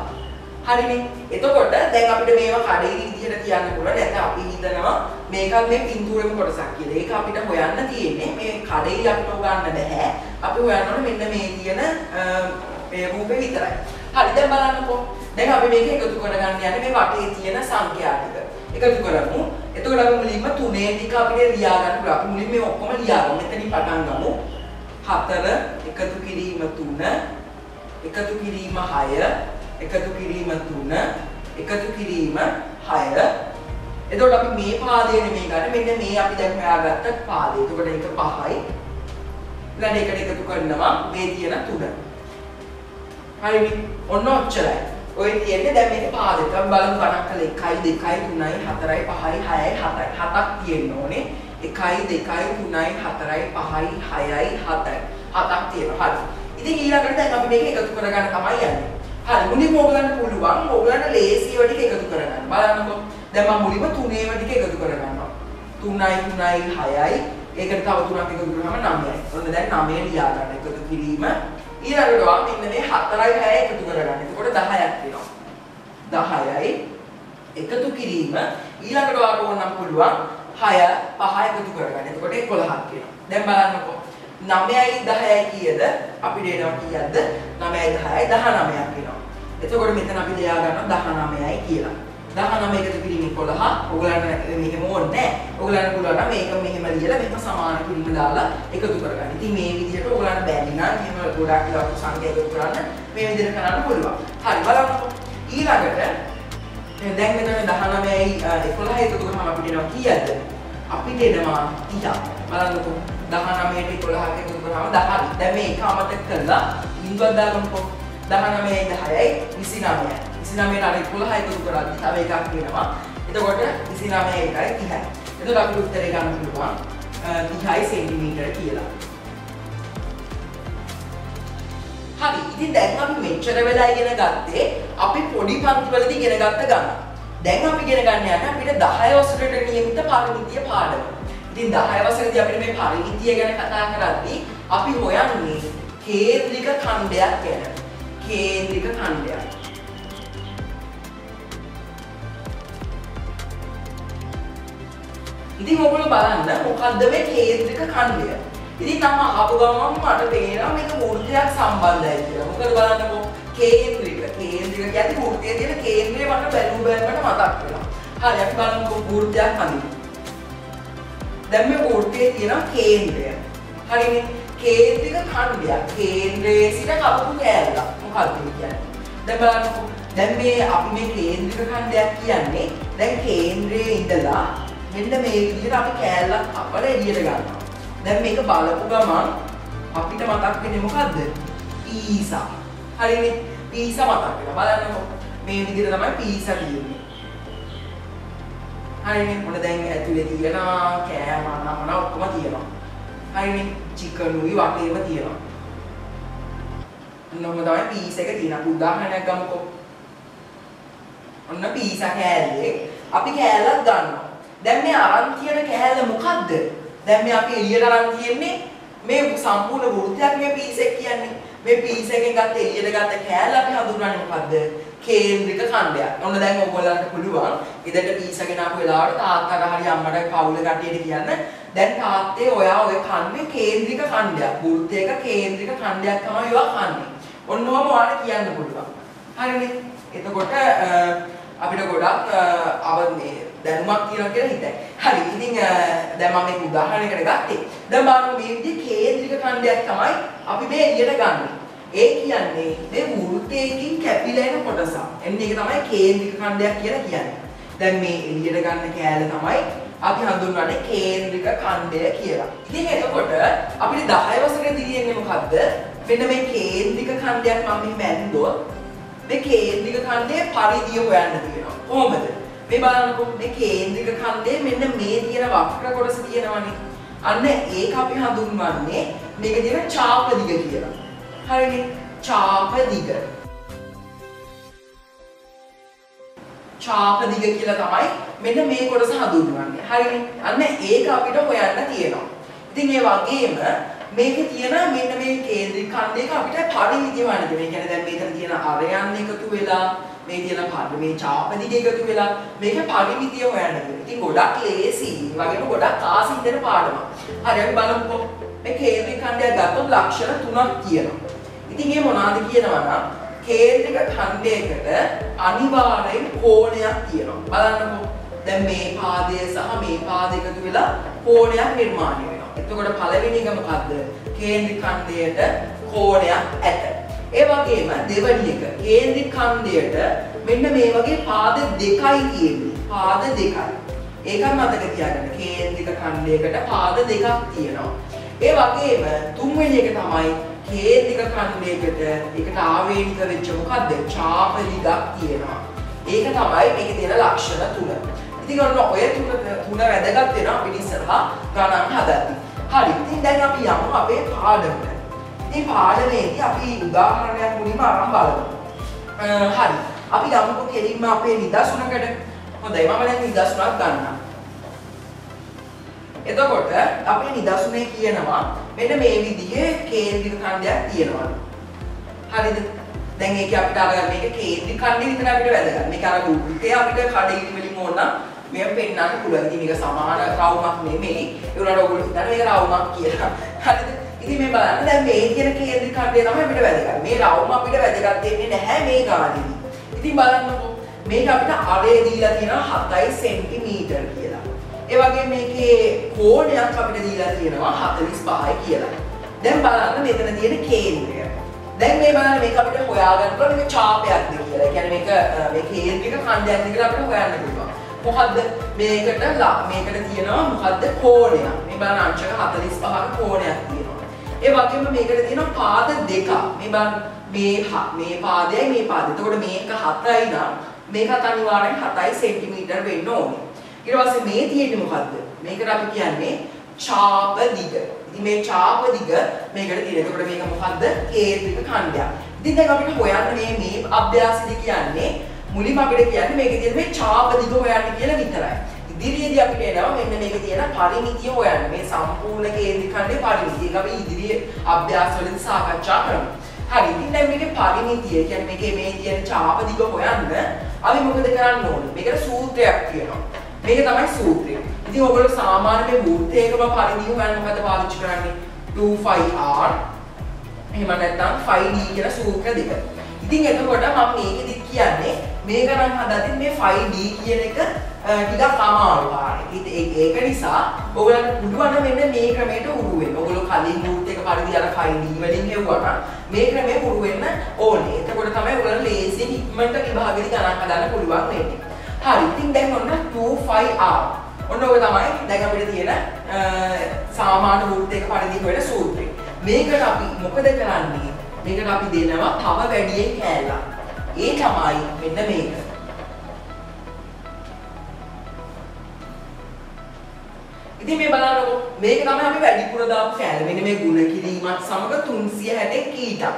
හරිනේ. එතකොට දැන් අපිට මේවා කඩේලි විදිහට කියන්න පුළුවන්. නැත්නම් අපි හිතනවා මේකත් මේ පින්තූරෙම කොටසක් කියලා. ඒක අපිට හොයන්න තියෙන්නේ මේ කඩේලි අපිට හොගන්න බෑ. අපි හොයන්න ඕනේ මෙන්න මේ තියෙන මේ රූපේ විතරයි. හරි. දැන් බලන්නකෝ. දැන් අපි මේක එකතු කරගන්න යන්නේ මේ වටේ තියෙන සංඛ්‍යා ටික. එකතු කරමු. එතකොට අපි මුලින්ම 3 ටික අපිට ලියා ගන්න පුළුවන්. අපි මුලින්ම මේ ඔක්කොම ලියා ගමු. මෙතනින් පටන් ගමු. 4 එකතු කිරීම 3 එකතු කිරීම 6 එකතු කිරීම 3 එකතු කිරීම 6. එතකොට අපි මේ පාදේ නෙමෙයි ගන්න. මෙන්න මේ අපි දැන් හොයාගත්ත පාදේ. එතකොට ඒක 5යි. ඊළඟ එකට එකතු කරනවා මේ තියෙන 3. හරිනේ. ඔන්න ඔච්චරයි. ඔය තියෙන්නේ දැන් මේක පාදේ. අපි බලමු ගණන් කළා 1 2 3යි 4යි 5යි 6යි 7යි 7ක් තියෙන්න ඕනේ. 1 2 3යි 4යි 5යි 6යි 7යි 7ක් තියෙනවා. හරි. ඉතින් ඊළඟට දැන් අපි මේක එකතු කරගන්න තමයි යන්නේ. හරි. මුලින්ම ඕගලන්ට පුළුවන් ඕගලන්ට ලේසියව ටික එකතු කරගන්න. බලන්නකෝ. දැන් මම මුලින්ම 3ේම ටික එකතු කරගන්නවා. 3යි 3යි 6යි. ඒකට තව 3ක් එකතු කරාම 9යි. ඔන්න දැන් 9 ලියා ගන්න එකතු කිරීම. ඊළඟට වා මෙන්න මේ 4යි 6යි එකතු කරගන්න. එතකොට 10ක් වෙනවා. 10යි එකතු කිරීම ඊළඟට වා ඕනම් පුළුවන් 6 5 එකතු කරගන්න. එතකොට 11ක් වෙනවා. දැන් බලන්නකෝ. 9යි 10යි කීයද? අපිට එනවා කීයක්ද? 9යි 10යි 19ක් වෙනවා. එතකොට මෙතන අපි ලියා ගන්නවා 19යි කියලා. 19 එකතු කිරීම 11. ඔයගලන්ට මේකම ඕනේ නැහැ. ඔයගලන්ට පුළුවන් නම් මේක මෙහෙම ලියලා මේක සමාන කිරීම දාලා එකතු කරගන්න. ඉතින් මේ විදිහට ඔයගලන්ට බැරි නම් එහෙම ගොඩක් ලොකු සංඛ්‍යා එකතු කරන්න මේ විදිහට කරන්න පුළුවන්. හරි බලන්නකෝ. ඊළඟට දැන් මෙතන 19යි 11 එකතු කරාම අපිට එනවා කීයද? අපිට එනවා 30ක්. බලන්නකෝ. 19ට 11ක් එකතු කරාම 10ක්. දැන් මේක අමතක කරලා බිංදුවක් දාගමුකෝ. 19යි 10යි 29යි. 29ට අර 11 එකතු කරද්දි තව එකක් වෙනවා. එතකොට 29යි 30යි. එතකොට අපිට උත්තරේ ගන්න පුළුවන් 30යි සෙන්ටිමීටර කියලා. හරි. ඉතින් දැන් අපි මෙච්චර වෙලා ඉගෙන ගත්තේ අපි පොඩි පන්තිවලදී ඉගෙන ගත්ත ගණන්. දැන් අපි ඉගෙන ගන්න යන්නේ අපිට 10 වසරට නියමිත පරිමිතිය පාඩම. ඉතින් 10 වසරේදී අපිට මේ පරිමිතිය ගැන කතා කරද්දී අපි හොයන්නේ කේන්ද්‍රික ඛණ්ඩයක් ගැන. කේන්ද්‍රික ඛණ්ඩයක්. ඉතින් ඔයගොල්ලෝ බලන්න මොකද්ද මේ කේන්ද්‍රික ඛණ්ඩය. ඉතින් නම් අහපු ගමන් මට තේරෙනවා මේක වෘත්තයක් සම්බන්ධයි කියලා. මොකද බලන්නකෝ කේන්ද්‍රික කියන්නේ වෘත්තයේ තියෙන කේන්ද්‍රය මට බැලුවට මතක් වෙනවා. හරි අපි බලමුකෝ වෘත්තයක් හඳින්න. දැන් මේ වෘත්තයේ තියෙන කේන්ද්‍රය. හරිනේ කේන්ද්‍රික ඛණ්ඩයක්. කේන්ද්‍රයේ සිට කපපු කෑල්ල. මොකක්ද කියන්නේ? දැන් බලන්නකෝ. දැන් මේ අපි මේ කේන්ද්‍රික ඛණ්ඩයක් කියන්නේ දැන් කේන්ද්‍රයේ ඉඳලා මෙන්න මේ විදිහට අපි කෑල්ලක් අපල එළියට ගන්නවා. දැන් මේක බලපු ගමන් අපිට මතක් වෙන්නේ මොකද්ද? පීසා. හරිනේ. පීසා මතක් වෙනවා. බලන්නකෝ. මේ විදිහට තමයි පීසා කියන්නේ. හරිනේ. මොන දැන් ඇතුලේ තියෙන කෑම නමන ඔක්කොම තියෙනවා. හරිනේ. චිකනුයි වටේම තියෙනවා. ඔන්න තමයි පීස් එක තියෙන. උදාහරණයක් ගමුකෝ. ඔන්න පීසා කෑල්ලේ අපි කෑල්ලක් ගන්නවා. දැන් මේ අරන් තියෙන කෑල්ල මොකද්ද? දැන් මේ අපි එළියට අරන් තියන්නේ මේ සම්පූර්ණ වෘත්තයක් මේ පීස් එක කියන්නේ. මේ පීස් එකෙන් ගත්ත එළියට ගත්ත කෑල්ල අපි හඳුන්වන්නේ මොකද්ද? කේන්ද්‍රික ඛණ්ඩයක්. ඔන්න දැන් ඔයගොල්ලන්ට පුළුවන් ඉදට පීස් ගෙන ආපු වෙලාවට තාත්තට හරි අම්මට පවුල කට්ටියට කියන්න දැන් තාත්තේ ඔයා ඔය කන්නේ කේන්ද්‍රික ඛණ්ඩයක්. වෘත්තයක කේන්ද්‍රික ඛණ්ඩයක් තමයි ඔයා කන්නේ. ඔන්න ඔහම ඔයාලට කියන්න පුළුවන්. හරිනේ. එතකොට අපිට ගොඩක් අවන්නේ දැනුමක් තියෙනවා කියලා හිතයි. හරි. ඉතින් දැන් මම මේක උදාහරණයකට ගත්තේ. දැන් බලන්න මේ විදිහේ කේන්ද්‍රික ඛණ්ඩයක් තමයි අපි මේ එළියට ගන්නෙ. ඒ කියන්නේ මේ වෘත්තයකින් කැපිලා එන කොටස. එන්නේ ඒක තමයි කේන්ද්‍රික ඛණ්ඩයක් කියලා කියන්නේ. දැන් මේ එළියට ගන්න කෑල්ල තමයි අපි හඳුන්වන්නේ කේන්ද්‍රික ඛණ්ඩය කියලා. ඉතින් එතකොට අපිට 10 වසරේදී තියෙන්නේ මොකද්ද? මෙන්න මේ කේන්ද්‍රික ඛණ්ඩයක් මම මෙහෙම ඇන්දොත් මේ කේන්ද්‍රික ඛණ්ඩයේ පරිධිය හොයන්න තියෙනවා. කොහොමද? මේ බලන්නකෝ මේ කේන්ද්‍රික ඛණ්ඩයේ මෙන්න මේ තියෙන වක්‍ර කොටස තියෙනවනේ. අන්න ඒක අපි හඳුන්වන්නේ මේක තියෙන චාප දිග කියලා. හරිනේ. චාප දිග. චාප දිග කියලා තමයි මෙන්න මේ කොටස හඳුන්වන්නේ. හරිනේ. අන්න ඒක අපිට හොයන්න තියෙනවා. ඉතින් ඒ වගේම මේකේ තියෙන මෙන්න මේ කේන්ද්‍රික ඛණ්ඩයක අපිට පරිමිතිය හොයන්න තියෙනවා. ඒ කියන්නේ දැන් මේකට තියෙන අරයන් එකතු වෙලා මේ තියෙන මේ චාප දිග එකතු වෙලා මේක පරිමිතිය හොයන්න තියෙනවා. ඉතින් ගොඩක් ලේසි. ඒ වගේම ගොඩක් ආසින් දෙන පාඩමක්. හරි අපි බලමුකෝ. මේ කේන්ද්‍රික ඛණ්ඩයක් ගත්තොත් ලක්ෂණ 3ක් තියෙනවා. ඉතින් මේ මොනවාද කියනවා නම් කේන්ද්‍රික ඛණ්ඩයකට අනිවාර්යෙන් කෝණයක් තියෙනවා. බලන්නකෝ. දැන් මේ පාදය සහ මේ පාදය එකතු වෙලා කෝණයක් නිර්මාණය වෙනවා. එතකොට පළවෙනි එක මොකද්ද? කේන්ද්‍රික ඛණ්ඩයට කෝණයක් ඇත. ඒ වගේම දෙවෙනි එක කේන්ද්‍රික ඛණ්ඩයට මෙන්න මේ වගේ පාද දෙකයි තියෙන්නේ. පාද දෙකයි. ඒකත් මතක තියාගන්න. කේන්ද්‍රික ඛණ්ඩයකට පාද දෙකක් තියෙනවා. ඒ වගේම තුන්වෙනි එක තමයි කේන්ද්‍රික ඛණ්ඩයකට ඒකට ආවේනික වෙච්ච මොකද්ද? චාප දිගක් තියෙනවා. ඒක තමයි මේකේ තියෙන ලක්ෂණ තුන. ඉතින් ඔන්න ඔය තුන වැදගත් වෙනවා අපිට ඉස්සරහා ගණන් හදද්දී. හරි. ඉතින් දැන් අපි යමු අපේ පාඩමට. ඉතින් පාඩමේදී අපි උදාහරණයක් මුලින්ම අරන් බලමු. හරි. අපි යමුකෝ කෙලින්ම අපේ නිදසුනකට. හොඳයි. මම දැන් නිදසුනක් ගන්නම්. එතකොට අපේ නිදසුනේ කියනවා මෙන්න මේ විදිහේ කේන්ද්‍රික ඛණ්ඩයක් තියෙනවා. හරිද? දැන් ඒක අපිට අරගන්න මේක කේන්ද්‍රික ඛණ්ඩය විතර අපිට වැදගත්. මේක අර වෘත්තය අපිට කඩේකින් වලින් ඕන නම් මේක පෙන්වන්න පුළුවන්. ඉතින් මේක සමාන රවුමක් නෙමෙයි. ඒ උනාට ඔයගොල්ලෝ හිතන්නේ මේක රවුමක් කියලා. හරිද? ඉතින් මේ බලන්න දැන් මේ කියන කේන්ද්‍රික ඛණ්ඩය තමයි අපිට වැදගත්. මේ රවුම අපිට වැදගත් වෙන්නේ නැහැ මේ ගානේදී. ඉතින් බලන්නකෝ මේක අපිට අරේ දීලා තියෙනවා 7 සෙන්ටිමීටර් කියලා. ඒ වගේ මේකේ කෝණයක් අපිට දීලා තියෙනවා 45යි කියලා. දැන් බලන්න මෙතන තියෙන කේන්ද්‍රය. දැන් මේ බලන්න මේක අපිට හොයාගන්න පුළුවන් මේක චාපයක්ද කියලා. ඒ කියන්නේ මේ කේන්ද්‍රික ඛණ්ඩයක්ද කියලා අපිට හොයන්න පුළුවන්. මොකද්ද මේකට තියෙනවා මොකද්ද කෝණයක්. මේ බලන්න අංශක 45ක කෝණයක් තියෙනවා. ඒ වගේම මේකට තියෙනවා පාද දෙකක්. මේ බලන්න මේ පාදයයි මේ පාදය. එතකොට මේක 7යි නම් මේකත් අනිවාර්යෙන් 7 සෙන්ටිමීටර් වෙන්න ඕනේ. ඊට පස්සේ මේ තියෙන්නේ මොකද්ද? මේකට අපි කියන්නේ චාප දිග. ඉතින් මේ චාප දිග මේකට තියෙන. එතකොට මේක මොකද්ද? කේන්ද්‍රික ඛණ්ඩයක්. ඉතින් දැන් අපිට හොයන්න මේ අභ්‍යාසෙදි කියන්නේ මුලින්ම අපිට කියන්නේ මේකේ තියෙන මේ චාප දිග හොයන්න කියලා විතරයි. ඉදිරියේදී අපිට එනවා මෙන්න මේකේ තියෙන පරිමිතිය හොයන්න. මේ සම්පූර්ණ කේන්ද්‍රික ඛණ්ඩයේ පරිමිතිය. ඒක අපි ඉදිරියේ අභ්‍යාසවලදී සාකච්ඡා කරමු. හරි. ඉතින් දැන් මේකේ පරිමිතිය කියන්නේ මේකේ මේ තියෙන චාප දිග හොයන්න අපි මොකද කරන්න ඕනේ? මේකට සූත්‍රයක් තියෙනවා. මේක තමයි සූත්‍රය. ඉතින් ඔයගොල්ලෝ සාමාන්‍ය මේ වෘත්තයකම පරිධිය හොයන්න මොකද පාවිච්චි කරන්නේ? 2πr එහෙම නැත්නම් 5d කියන සූත්‍ර දෙක. ඉතින් එතකොට මම මේකෙදි කියන්නේ මේක නම් හදද්දි මේ 5d කියන එක ටිකක් අමාරු කාර්යයක්. ඉතින් ඒක නිසා ඔයගොල්ලන්ට පුළුවන් මෙන්න මේ ක්‍රමයට උරු වෙන්න. ඔයගොල්ලෝ කලින් වෘත්තයක පරිධිය අර 5d වලින් හෙව්වා නම් මේ ක්‍රමයේ උරු වෙන්න ඕනේ. එතකොට තමයි ඔයගොල්ලන්ට ලේසියෙන් ඉක්මනට විභාගෙදි ගණන් හදන්න පුළුවන් වෙන්නේ. හරි. ඉතින් දැන් ඔන්න 2πr. ඔන්න ඔය තමයි දැන් අපිට තියෙන සාමාන්‍ය වෘත්තයක පරිධිය හොයන සූත්‍රය. මේකට අපි මොකද කරන්නේ? මේකට අපි දෙනවා තව වැඩියෙන් කෑල්ලක්. ඒ තමයි මෙන්න මේක. ඉතින් මේ බලන්නකො මේක තමයි අපි වැඩිපුර දාපු කෑල්ල. මෙන්න මේ ගුණ කිරීමත් සමග 360 කීටක්.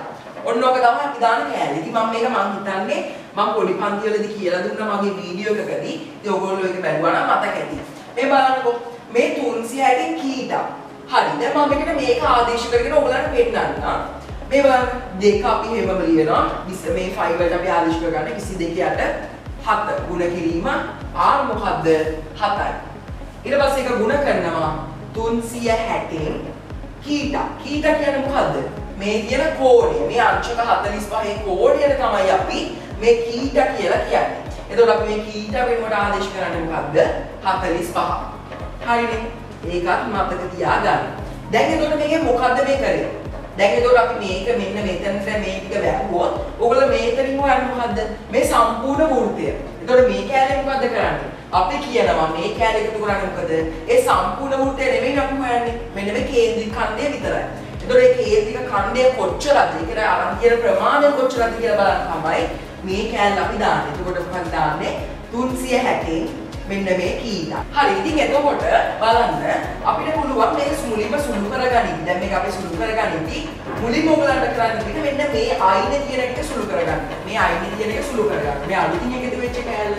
ඔන්න ඔක තමයි අපි දාන කෑල්ල. ඉතින් මම හිතන්නේ මම පොඩි පන්ති වලදී කියලා දුන්නා මගේ වීඩියෝ එකකදී. ඉතින් ඔයගොල්ලෝ ඒක බැලුවා නම් මතක ඇති. මේ බලන්නකො මේ 360 කීටක්. හරි. දැන් මම මේකට මේක ආදේශ කරගෙන ඔයගොල්ලන්ට පෙන්නන්නම්. මේ බලන්න දෙක අපි හැමම ලියනවා. මේ 5 වලට අපි ආදේශ කරගන්න 22 යට 7 ගුණ කිරීම r මොකද්ද 7යි. ඊට පස්සේ ඒක ගුණ කරනවා 360 කීටක්. කීටක් කියන්නේ මොකද්ද? මේ තියෙන කෝණය. මේ අංශක 45 කෝණයට තමයි අපි මේ කීට කියලා කියන්නේ. එතකොට අපි මේ කීට වෙනුවට ආදේශ කරන්නේ මොකද්ද? 45. හරිනේ. ඒකත් මතක තියාගන්න. දැන් එතකොට මේකේ මොකද්ද මේ කරේ? දැන් එතකොට අපි මේක මෙන්න මෙතනට මේ ටික වැහුවොත් ඔයගොල්ලෝ මේතරින් හොයන්නේ මොකද්ද? මේ සම්පූර්ණ වෘත්තය. එතකොට මේ කැලේ මොකද්ද කරන්නේ? අපි කියනවා මේ කැලේ එකතු කරන්නේ මොකද? ඒ සම්පූර්ණ වෘත්තය නෙමෙයි අපි හොයන්නේ. මෙන්න මේ කේන්ද්‍රික ඛණ්ඩය විතරයි. එතකොට මේ කේන්ද්‍රික ඛණ්ඩය කොච්චරද? ඒකට අරන් කියන ප්‍රමාණය කොච්චරද කියලා බලන්න තමයි මේ කැලේ අපි දාන්නේ. එතකොට මොකක්ද දාන්නේ? 360 මෙන්න මේ කීට. හරි. ඉතින් එතකොට බලන්න අපිට පුළුවන් මේක මුලින්ම සුළු කරගනින්න. දැන් මේක අපි සුළු කරගනිද්දි මුලින්ම ඔයගලන්ට කරන්න තියෙන්නේ මෙන්න මේ අයින කියන එක සුළු කරගන්න. මේ අයින කියන එක සුළු කරගන්න. මේ අලුතින් එකතු වෙච්ච කෑල්ල.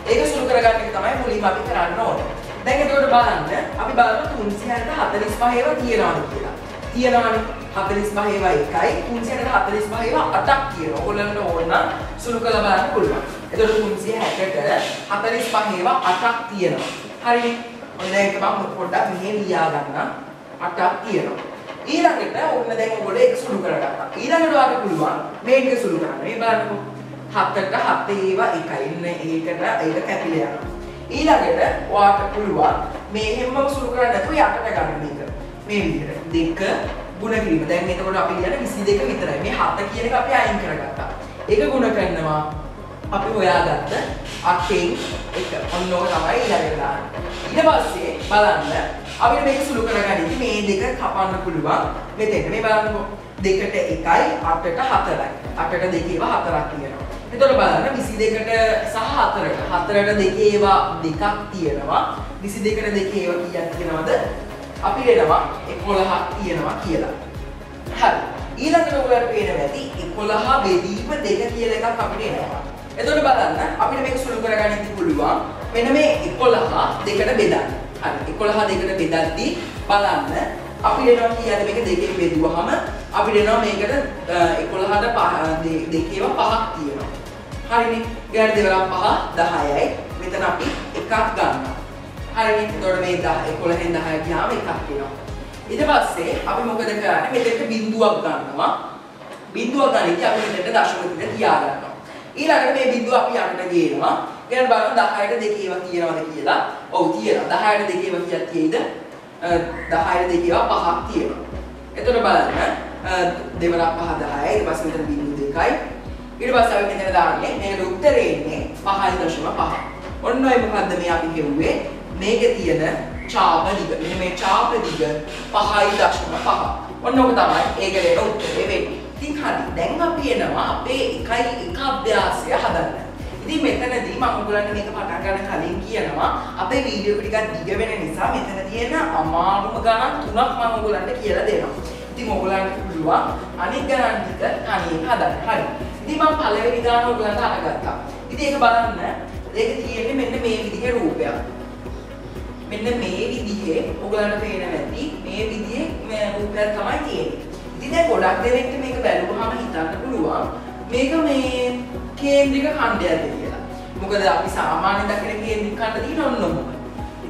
ඒක සුළු කරගන්න එක තමයි මුලින්ම අපි කරන්න ඕනේ. දැන් එතකොට බලන්න අපි බලමු 345 ඒවා තියනවාද කියලා. තියනවානේ. 45 ඒවා 1යි 345 ඒවා 8ක් තියෙනවා. ඔයගලන්ට ඕන නම් සුළු කරලා බලන්න පුළුවන්. එතකොට 360ට 45 ඒවා 8ක් තියෙනවා. හරිනේ. ඔන්න ඒක මම පොඩ්ඩක් මෙහෙම ලියා ගන්නම්. 8ක් තියෙනවා. ඊළඟට ඔන්න දැන් ඔයගොල්ලෝ ඒක සුළු කරගත්තා. ඊළඟට ඔයාලට පුළුවන් මේ ටික සුළු කරන්න. මේ බලන්නකො. 7ට 7 ඒවා 1යි. ඉන්නේ ඒක කැපිලා යනවා. ඊළඟට ඔයාලට පුළුවන් මේ හැමම සුළු කරන්නේ නැතුව යටට ගන්න මේක. මේ විදිහට 2 ගුණ කිරීම. දැන් එතකොට අපි ලියන්නේ 22 විතරයි. මේ 7 කියන එක අපි අයින් කරගත්තා. ඒක ගුණ කරනවා අපි හොයාගත්ත 8න් 1. ඔන්න ඕක තමයි ඊළඟට දාන්නේ. ඊට පස්සේ බලන්න අපිට මේක සුළු කරගන්න ඉතින් මේ දෙක කපන්න පුළුවන්. මෙතෙන් මේ බලන්නකො 2ට 1යි 8ට 4යි. 8ට 2 ඒවා 4ක් තියෙනවා. එතකොට බලන්න 22ට සහ 4ට 4ට 2 ඒවා 2ක් තියෙනවා. 22ට 2 ඒවා කීයක් තියෙනවද? අපි දෙනවා 11ක් තියෙනවා කියලා. හරි. ඊළඟට ඔයාලට පේනවා ඇති 11 බෙදීම 2 කියලා එකක් අපිට එනවා. එතකොට බලන්න අපිට මේක සුළු කරගන්න ඉති පුළුවන්. මෙන්න මේ 11 දෙකට බෙදන්න. හරි. 11 දෙකට බෙදද්දී බලන්න අපි දෙනවා කියන්නේ මේක දෙකෙන් බෙදුවහම අපි දෙනවා මේකට 11ට 2 5ක් තියෙනවා. හරිනේ. ඊට දෙවරක් 5 10යි. මෙතන අපි එකක් ගන්නවා. හරිනේ. එතකොට මේ 11න් 10 ගියාම එකක් එනවා. ඊට පස්සේ අපි මොකද කරන්නේ? මෙතෙන්ට බිඳුවක් ගන්නවා. බිඳුවක් ගනිද්දී අපි මෙතෙන්ට දශම පිට තියා ගන්නවා. ඊළඟට මේ බිඳුව අපි යන්නට ගේනවා. ඊට බලන්න 10ට 2 ඒවා තියෙනවද කියලා. ඔව් තියෙනවා. 10ට 2 ඒවා කීයක් තියෙයිද? 10ට 2 ඒවා 5ක් තියෙනවා. එතකොට බලන්න දෙවරක් 5 10යි. ඊට පස්සේ මෙතන බිඳුව 2යි. ඊට පස්සේ අපි මෙතන දාන්නේ මේකට උත්තරේ එන්නේ 5.5. ඔන්න ඔය මොකද්ද මේ අපි හෙව්වේ? මේකේ තියෙන ඡාප දිග. මෙන්න මේ ඡාප දිග 5.5. ඔන්න ඔක තමයි ඒකේ උත්තරේ වෙන්නේ. ඉතින් හරි. දැන් අපි එනවා අපේ 1 අභ්‍යාසය හදන්න. ඉතින් මෙතනදී මම ඔයගලන්ට මේක පටන් ගන්න කලින් කියනවා අපේ වීඩියෝ එක ටිකක් දිග වෙන නිසා මෙතන තියෙන අමාරුම ගණන් 3ක් මම ඔයගලන්ට කියලා දෙනවා. ඉතින් ඔයගලන්ට පුළුවන් අනිත් ගණන් ටික තනියෙන් හදන්න. හරි. ඉතින් මම පළවෙනි ගණන ඔයගලන්ට අරගත්තා. ඉතින් ඒක බලන්න ඒක තියෙන්නේ මෙන්න මේ විදිහේ රූපයක්. මෙන්න මේ විදිහේ ඔයගලන්ට පේන නැති මේ විදිහේ රූපයක් තමයි තියෙන්නේ. ඉතින් දැන් ගොඩක් දෙනෙක්ට මේක බැලුවහම හිතන්න පුළුවන් මේක මේ කේන්ද්‍රික ඛණ්ඩයක්ද කියලා. මොකද අපි සාමාන්‍යයෙන් දකින කේන්ද්‍රික ඛණ්ඩ තියෙන ඔන්න ඔහොම.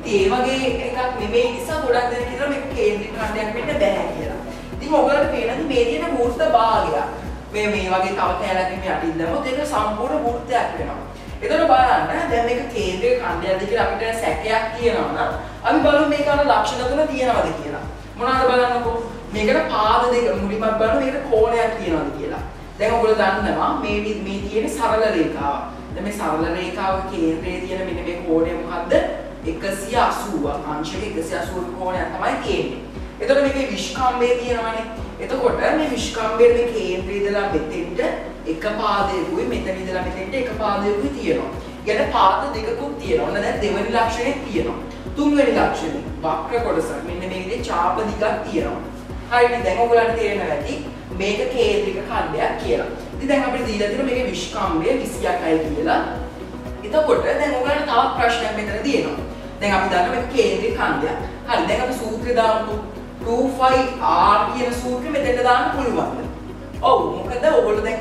ඉතින් ඒ වගේ එකක් නෙමෙයි නිසා ගොඩක් දෙනෙක් කියනවා මේක කේන්ද්‍රික ඛණ්ඩයක් වෙන්න බෑ කියලා. ඉතින් ඔයගොල්ලන්ට පේනද මේ තියෙන වෘත්ත භාගයක්. මේ වගේ තව කැලක් මේ යටින් දැම්මොත් ඒක සම්පූර්ණ වෘත්තයක් වෙනවා. එතකොට බලන්න දැන් මේක කේන්ද්‍රික ඛණ්ඩයක්ද කියලා අපිට සැකයක් තියෙනවා නම් අපි බලමු මේක අර ලක්ෂණ තුන තියෙනවද කියලා. මොනවාද බලන්නකෝ. මේකට පාද දෙක මුලින්ම බලමු මේකට කෝණයක් තියෙනවද කියලා. දැන් ඔයගොල්ලෝ දන්නවා මේ තියෙන සරල රේඛාව. දැන් මේ සරල රේඛාවක කේන්ද්‍රයේ තියෙන මෙන්න මේ කෝණය මොකද්ද? 180ක්. අංශක 180 කෝණයක් තමයි තියෙන්නේ. එතකොට මේකේ විස්කම්භය තියෙනවනේ. එතකොට මේ විස්කම්භයේ මේ කේන්ද්‍රය ඉඳලා මෙතෙන්ට එක පාදයකුයි මෙතන ඉඳලා මෙතෙන්ට එක පාදයකුයි තියෙනවා. يعني පාද දෙකකුත් තියෙනවා. ඔන්න දැන් දෙවෙනි ලක්ෂණය තියෙනවා. තුන්වෙනි ලක්ෂණය වක්‍ර කොටස. මෙන්න මේ විදිහේ ඡාප දිගක් තියෙනවා. හරිද? දැන් ඔයගොල්ලන්ට තේරෙනවා ඇති මේක කේන්ද්‍රික ඛණ්ඩයක් කියලා. ඉතින් දැන් අපිට දීලා තියෙන මේකේ විස්කම්භය 28යි කියලා. එතකොට දැන් ඔයගොල්ලන්ට තවත් ප්‍රශ්නයක් මෙතන තියෙනවා. දැන් අපි දන්නවා මේක කේන්ද්‍රික ඛණ්ඩයක්. හරි. දැන් අපි සූත්‍රය දාමු. 2πr කියන සූත්‍රෙ මෙතෙන්ට දාන්න පුළුවන්ද? ඔව්. මොකද ඔයගොල්ලෝ දැන්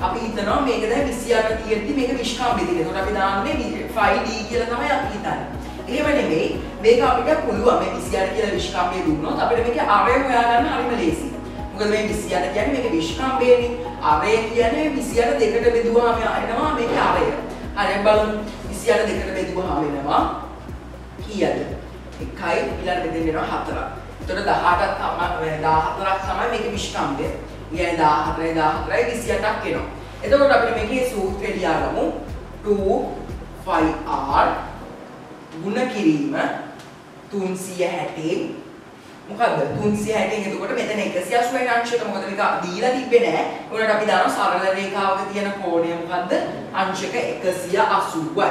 අපි හිතනවා මේක දැන් 28 තියෙද්දි මේක විස්කම්භය තියෙනවා. ඒකට අපි දාන්නේ 5d කියලා තමයි අපි හිතන්නේ. එහෙම නෙමෙයි. මේක අපිට පුළුවන් මේ 28 කියලා විස්කම්භය දුන්නොත් අපිට මේකේ අරය හොයාගන්න හරිම ලේසියි. මොකද මේ 28 කියන්නේ මේක විස්කම්භයනේ. අරය කියන්නේ 28 දෙකට බෙදුවාම එනවා මේකේ අරය. හරි බලමු 28 දෙකට බෙදුවාම එනවා කීයද? 1යි ඊළඟ බෙදෙන්න එනවා 4ක්. එතකොට 14ක් තමයි මේකේ විස්කම්භය. يعني 14යි 28ක් එනවා. එතකොට අපිට මේකේ සූත්‍රය ලියාගමු 2πr ගුණ කිරීම 360 මොකද්ද 360 එතකොට මෙතන 180යි අංශක මොකද මේක දීලා තිබ්බේ නැහැ. උනට අපි දානවා සරල රේඛාවක තියෙන කෝණය මොකද්ද අංශක 180යි.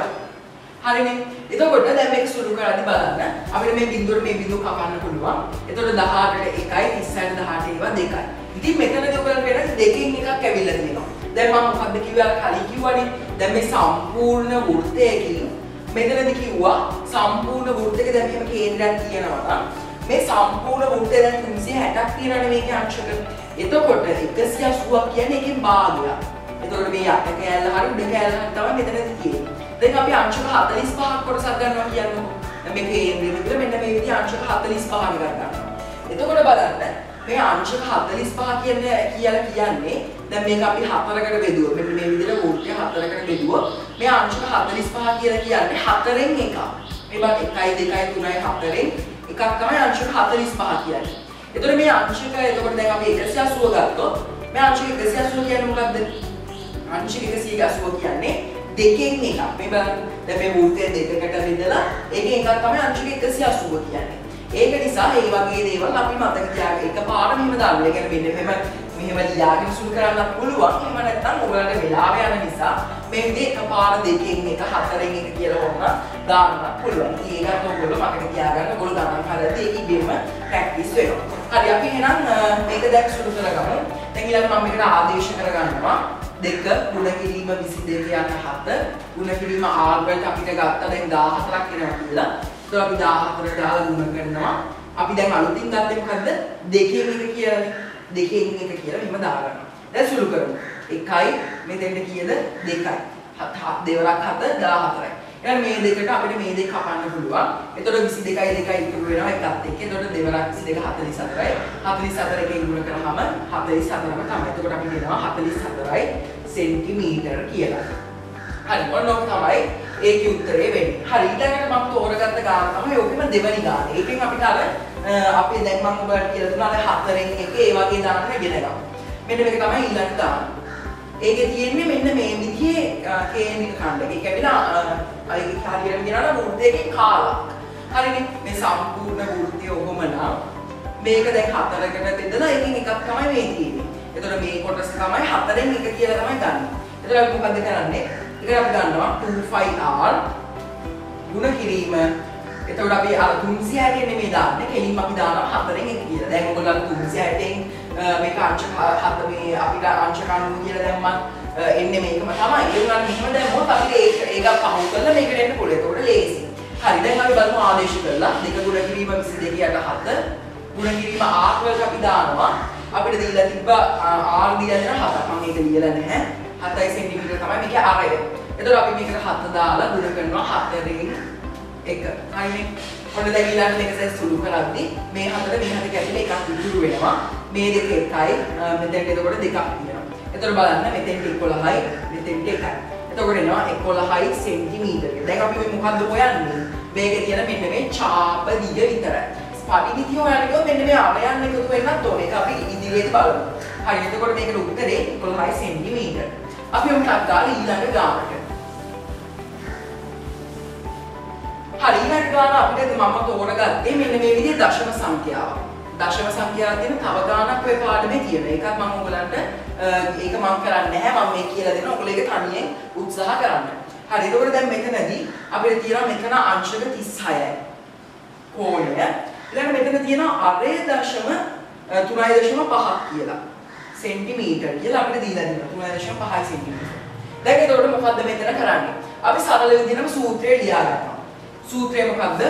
හරිනේ. එතකොට දැන් මේක සුළු කරලා බලන්න අපිට මේ බිඳුවට මේ බිඳුව කපන්න පුළුවන්. එතකොට 18ට 1යි 30ට 18 ඒවා 2යි. ඉතින් මෙතනදී ඔයගොල්ලෝ වෙන දෙකකින් එකක් ඇවිල්ලා තියෙනවා. දැන් මම මොකද්ද කිව්වා කලින් කිව්වනේ. දැන් මේ සම්පූර්ණ වෘත්තයකින් මෙතනදී කිව්වා සම්පූර්ණ වෘත්තයක දැන් මෙහෙම කේන්ද්‍රයක් තියෙනවා නම් මේ සම්පූර්ණ වෘත්තය දැන් 360ක් තියෙනවානේ මේකේ අංශක. එතකොට 180ක් කියන්නේ එකෙන් භාගයක්. එතකොට මේ යට කෑල්ල හරි උඩ කෑල්ල හරි තමයි මෙතනදී තියෙන්නේ. දැන් අපි අංශක 45ක් කොටසක් ගන්නවා කියන්නකො. දැන් මේ කේන්ද්‍රය විතර මෙන්න මේ විදිහ අංශක 45ක් ගන්නවා. එතකොට බලන්න මේ අංශක 45 කියන්නේ දැන් මේක අපි 4කට බෙදුවොත් මෙන්න මේ විදිහට වෘත්තය 4කට බෙදුවොත් මේ අංශක 45 කියලා කියන්නේ 4න් එකක්. මේ බා 1යි 2යි 3යි 4න් එකක් තමයි අංශක 45 කියන්නේ. එතකොට මේ අංශක එතකොට දැන් අපි 180 ගත්තොත් මේ අංශක 180 කියන්නේ මොකක්ද? අංශක 180 කියන්නේ දෙකෙන් එකක්. මේ බලන්න දැන් මේ වෘත්තය දෙකකට බෙදලා ඒකෙන් එකක් තමයි අංශක 180 කියන්නේ. ඒක නිසා මේ වගේ දේවල් අපි මතක තියාගන්න එකපාරට මෙහෙම දාන්න. ඒ කියන්නේ මෙහෙම ලියාගෙන සුළු කරන්න පුළුවන්. එහෙම නැත්නම් ඔයගලට වෙලාව යන නිසා මේ විදිහ එකපාර දෙකෙන් එක හතරෙන් එක කියලා වුණා දාන්න පුළුවන්. ඒකට ඔයගොල්ලෝ මතක තියාගන්න. ඔයගොල්ලෝ ගණන් කරද්දී ඒක ඉබේම ප්‍රැක්ටිස් වෙනවා. හරි අපි එහෙනම් මේක දැන් සුළු කරගමු. දැන් ඊළඟ මම මේකට ආදේශ කරගන්නවා. 2 ගුණ කිරීම 22 යන 7 ගුණ කිරීම r වලට අපිට ගත්තා දැන් 14ක් එනවා කියලා. So අපි 14 දාලා ගුණ කරනවා. අපි දැන් අලුතින් ගත්තේ මොකද්ද? දෙකෙන් එක කියලානේ. දෙකෙන් එක කියලා මෙහෙම දාගන්නවා. දැන් සුළු කරමු. 1යි මෙතෙන්ට කීයද? 2යි. 7 දෙවරක් 7 14යි. එහෙනම් මේ දෙකට අපිට මේ දෙක කපන්න පුළුවන්. එතකොට 22යි 2යි ඉතුරු වෙනවා එකත් එක්ක. එතකොට දෙවරක් 22 44යි. 44 එකෙන් ගුණ කරාම 44ම තමයි. එතකොට අපි දෙනවා 44යි සෙන්ටිමීටර කියලා. හරි ඔන්න ඔක තමයි ඒකේ උත්තරේ වෙන්නේ. හරි ඊළඟට මම තෝරගත්ත ගාන තමයි ඔකෙම දෙවෙනි ගාන. ඒකෙන් අපිට අර අපි දැන් මම ඔයාලට කියලා දුන්නා අර 4න් එක ඒ වගේ දාන්න ඉගෙන ගමු. මෙන්න මේක තමයි ඊළඟ ගාන. ඒකේ තියෙන්නේ මෙන්න මේ විදිහේ කේන්ද්‍රික ඛණ්ඩක. ඒක ඇවිල්ලා අයිගේ හරියට කියනවා නම් වෘත්තයකින් කාලක්. හරිනේ මේ සම්පූර්ණ වෘත්තය ඔහොම නම් මේක දැන් 4කට බෙදලා එකකින් එකක් තමයි මේ තියෙන්නේ. එතකොට මේ කොටස තමයි 4න් එක කියලා තමයි ගන්න. එතකොට අපි මොකද කරන්නේ? ඒක අපි ගන්නවා 2πr ගුණ කිරීම. එතකොට අපි අර 360 නෙමෙයි දාන්නේ. කෙලින්ම අපි දානවා 4න් එක කියලා. දැන් ඔයගොල්ලෝ 360න් මේක අංශක 7 මේ අපිට අංශක 90 කියලා දැම්මත් එන්නේ මේකම තමයි. ඒ වුණාට මෙහෙම දැම්මොත් අපිට ඒක පහු කරලා මේකට එන්න පුළුවන්. එතකොට ලේසි. හරි දැන් අපි බලමු ආදේශ කරලා 2 ගුණ කිරීම 22 යට 7 ගුණ කිරීම r වලට අපි දානවා. අපිට දීලා තිබ්බ r දීලා දෙන 7ක්. මම මේක ලියලා නැහැ. 7 සෙන්ටිමීටර තමයි මේකේ ආරය. එතකොට අපි මේකට 7 දාලා ගුණ කරනවා 4න් 1. හරිනේ. ඔන්න දැන් ඊළඟ එක සැර සුළු කරද්දි මේ හතර කැපිලා එකක් ඉතුරු වෙනවා. මේ දෙක එකයි මෙතෙන්ට එතකොට දෙකක් තියෙනවා. එතකොට බලන්න මෙතෙන්ට 11යි මෙතෙන්ට 1යි. එතකොට එනවා 11යි සෙන්ටිමීටර. දැන් අපි මේ මොකද්ද හොයන්නේ? මේකේ තියෙන මෙන්න මේ ඡාප දිග විතරයි. පරිමිතිය හොයන්න ගියොත් මෙන්න මේ ආරයන් එකතු වෙන්නත් ඕනේ. ඒක අපි ඉදිරියේදී බලමු. හරි. එතකොට මේකට උත්තරේ 11 සෙන්ටිමීටර. අපි මොකක්ද දාලා ඊළඟ ගානට. හරි ඊළඟ ගාන අපිට මම තෝරගත්තේ මෙන්න මේ විදිහේ දශම සංඛ්‍යාවක්. දශම සංඛ්‍යාව තියෙන තව ගානක් ඔය පාඩමේ තියෙනවා. ඒකත් මම ඔයගලන්ට ඒක මම කරන්නේ නැහැ. මම මේ කියලා දෙනවා. ඔයගොල්ලෝ ඒක තනියෙන් උත්සාහ කරන්න. හරි. එතකොට දැන් මෙතනදී අපිට තියෙනවා මෙතන අංශක 36යි. කෝණය. ඊළඟ මෙතන තියෙනවා අරය දශම 3.5ක් කියලා. සෙන්ටිමීටර කියලා අපිට දීලා දෙනවා 3.5 සෙන්ටිමීටර. දැන් එතකොට මොකද්ද මෙතන කරන්නේ? අපි සරල විදිහටම සූත්‍රය ලියා ගන්නවා. සූත්‍රය මොකද්ද?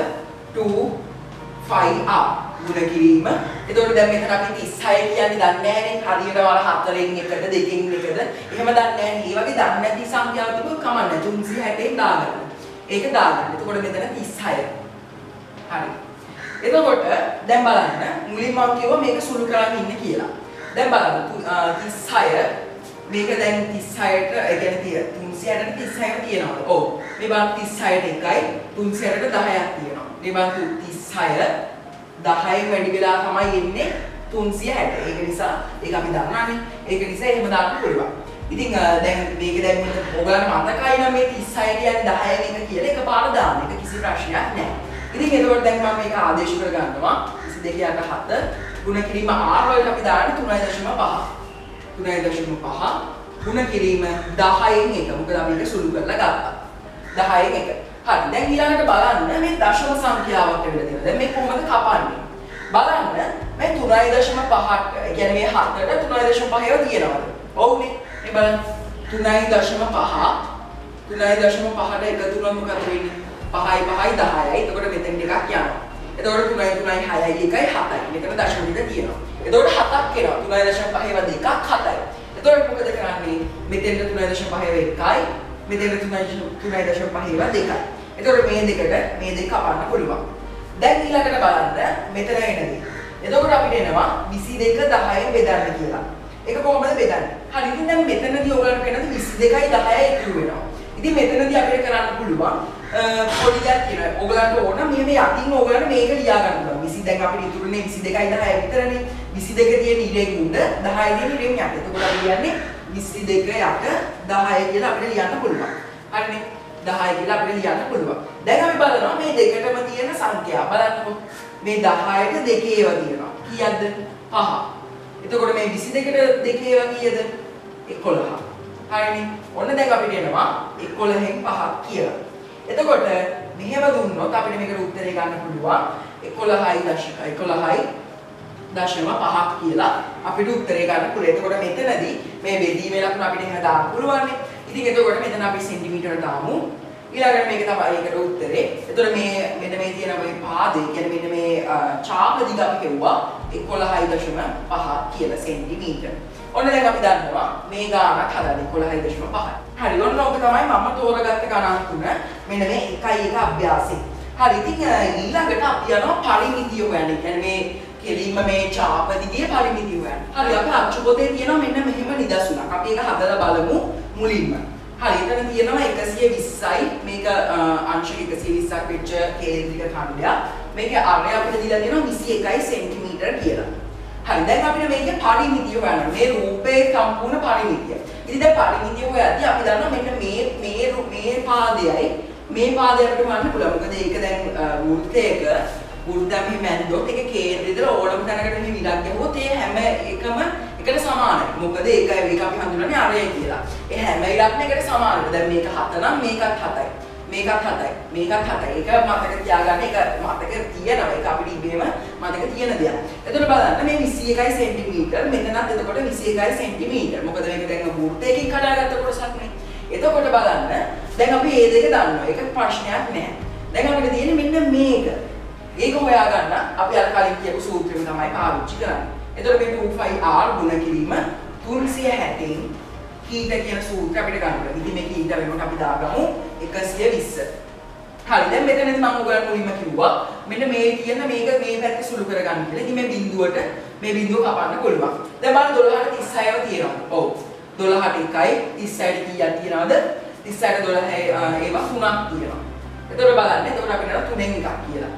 2πr ගුණ කිරීම. එතකොට දැන් මෙතන අපි 36 කියන්නේ දන්නේ නැහැනේ. හරියට වල 4න් 1ද 2න් 1ද එහෙම දන්නේ නැහැ. මේ වගේ දන්නේ නැති සංඛ්‍යාව තිබුණ කමන්නේ 360න් දාගන්න. ඒක දාගන්න. එතකොට මෙතන 36. හරි. එතකොට දැන් බලන්න මුලින්ම මම කිව්වා මේක සුළු කරන් ඉන්න කියලා. දැන් බලන්න 36 මේක දැන් 36ට ඒ කියන්නේ 360ට 36ක් තියෙනවා. ඔව්. මේ බලන්න 36ට 1යි 360ට 10ක් තියෙනවා. මේ බලන්න 36 10න් වැඩි වෙලා තමයි එන්නේ 360. ඒක නිසා ඒක අපි දන්නානේ. ඒක නිසා එහෙම දාන්න පුළුවන්. ඉතින් දැන් මේක දැන් ඔයගලන්ට මතකයි නම් මේ 36 කියන්නේ 10න් 1 කියලා එකපාර දාන්න. ඒක කිසි ප්‍රශ්නයක් නැහැ. ඉතින් එතකොට දැන් මම මේක ආදේශ කර ගන්නවා 22.7 ගුණ කිරීම r වලට අපි දාන්නේ 3.5 3.5 ගුණ කිරීම 10න් 1 මොකද අපි ඒක සුළු කරලා ගත්තා 10න් 1 හරි දැන් ඊළඟට බලන්න මේ දශම සංඛ්‍යාවක් වෙන්න තියෙනවා දැන් මේ කොහොමද කපන්නේ බලන්න මේ 3.5ට ඒ කියන්නේ මේ 7ට 3.5 ඒවා තියෙනවද ඔව්නේ මේ බලන්න 3.5ට එකතු වුණොත් මොකද වෙන්නේ 5යි 5යි 10යි. එතකොට මෙතෙන් එකක් යනවා. එතකොට 3යි 3යි 6යි 1යි 7යි. මෙතන දශම දෙක තියෙනවා. එතකොට 7ක් එනවා. 3.5 ඒවා දෙකක් 7යි. එතකොට මොකද කරන්නේ? මෙතෙන් 3.5 ඒවා 1යි. මෙතෙන් 3.5 ඒවා 2යි. එතකොට මේ දෙක කපන්න පුළුවන්. දැන් ඊළඟට බලන්න මෙතන එනදී. එතකොට අපිට එනවා 22 10න් බෙදන්න කියලා. ඒක කොහොමද බෙදන්නේ? හරි ඉතින් දැන් මෙතනදී ඔයගලන්ට වෙනද 22යි 10යි ඉතුරු වෙනවා. ඉතින් මෙතනදී අපිට කරන්න පුළුවන් පොඩි දෙයක් තියෙනවා. ඔයගලන්ට ඕන මෙහෙම යටින් ඔයගලන්ට මේක ලියා ගන්න පුළුවන්. 20 දැන් අපිට ඉතුරුනේ 22යි 10යි විතරනේ. 22 තියෙන ඉරේ උඩ 10යි තියෙන ඉරෙන් යට. එතකොට අපි කියන්නේ 22 යට 10 කියලා අපිට ලියන්න පුළුවන්. හරිනේ. 10 කියලා අපිට ලියන්න පුළුවන්. දැන් අපි බලනවා මේ දෙකටම තියෙන සංඛ්‍යා. බලන්නකෝ. මේ 10ට දෙකේ ඒවා තියෙනවා. කීයක්ද? 5. එතකොට මේ 22ට දෙකේ ඒවා කීයද? 11. හරිනේ. ඔන්න දැන් අපිට එනවා 11න් 5ක් කියලා. එතකොට මෙහෙම දුන්නොත් අපිට මේකට උත්තරේ ගන්න පුළුවන් 11.5ක් කියලා අපිට උත්තරේ ගන්න පුළුවන්. එතකොට මෙතනදී මේ බෙදීමේ ලකුණ අපිට එහෙම දාන්න පුළුවන් නේ. ඉතින් එතකොට මෙතන අපි සෙන්ටිමීටර දාමු. ඊළඟට මේක තමයි ඒකට උත්තරේ. එතකොට මේ මෙන්න මේ තියෙන මේ පාදේ කියන්නේ මෙන්න මේ ඡාප දිග අපි කියුවා 11.5 කියලා සෙන්ටිමීටර. ඔන්න දැන් අපි දන්නවා මේ ගානක් හදන්නේ 11.5. හරි ඔන්න ඔක තමයි මම තෝරගත්ත ගණන් තුන. මෙන්න මේ 1 අභ්‍යාසෙ. හරි ඉතින් ඊළඟට අපි යනවා පරිමිතිය හොයන්න. කියන්නේ මේ කෙලින්ම මේ ඡාප දිගේ පරිමිතිය හොයන්න. හරි අපි අංශු පොතේ තියෙනවා මෙන්න මෙහෙම නිදසුනක්. අපි ඒක හදලා බලමු මුලින්ම. හරි එතන තියෙනවා 120යි මේක අංශක 120ක් වෙච්ච කේන්ද්‍රික ඛණ්ඩයක්. මේකේ අරය අපිට දීලා තියෙනවා 21 සෙන්ටිමීටර කියලා. හරි දැන් අපිට මේකේ පරිමිතිය හොයන්න. මේ රූපේ සම්පූර්ණ පරිමිතිය. ඉතින් දැන් පරිමිතිය හොයද්දී අපි දන්නවා මෙන්න මේ පාදයයි මේ පාදය අපිට හොයන්න පුළුවන්. මොකද ඒක දැන් වෘත්තයක වෘත්තම් හිමැන්දොත් ඒක කේන්ද්‍රය ඉදලා ඕනම තැනකට මෙහි විලක් ගැහුවොත් ඒ හැම එකම එකට සමානයි. මොකද ඒක අපි හඳුනන්නේ අරය කියලා. ඒ හැම ඉලක්කම එකට සමානයි. දැන් මේක 7 නම් මේකත් 7යි. මේකත් 7යි. මේකත් 7යි. ඒක මතක තියාගන්න. ඒක මතක තියෙනවා. ඒක අපිට ඉබේම මතක තියෙන දෙයක්. එතකොට බලන්න මේ 21 සෙන්ටිමීටර මෙතනත් එතකොට 21 සෙන්ටිමීටර. මොකද මේක දැන් වෘත්තයකින් කඩාගත්ත කොටසක් නේ. එතකොට බලන්න දැන් අපි මේ දෙක දන්නවා. ඒක ප්‍රශ්නයක් නෑ. දැන් අපිට තියෙන්නේ මෙන්න මේක. ඒක හොයාගන්න අපි අර කලින් කියපු සූත්‍රෙම තමයි පාවිච්චි කරන්නේ. එතකොට මේ 2πr ගුණ කිරීම 360න් කීට කියන සූත්‍රය අපිට ගන්න පුළුවන්. ඉතින් මේ කීට වෙනකොට අපි දාගමු 120. හරි දැන් මෙතනදී මම ඔයගලට මුලින්ම කිව්වා මෙන්න මේ තියෙන මේක මේ පැත්තේ සුළු කරගන්න කියලා. ඉතින් මේ බිඳුවට මේ බිඳුව කපන්න පුළුවන්. දැන් බලන්න 12ට 36ව තියෙනවා. ඔව්. 12ට 1යි 36ට කීයක් තියෙනවද? 36ට 12 ඒවා 3ක් තියෙනවා. එතකොට බලන්න. එතකොට අපිට 3න් එකක් කියලා.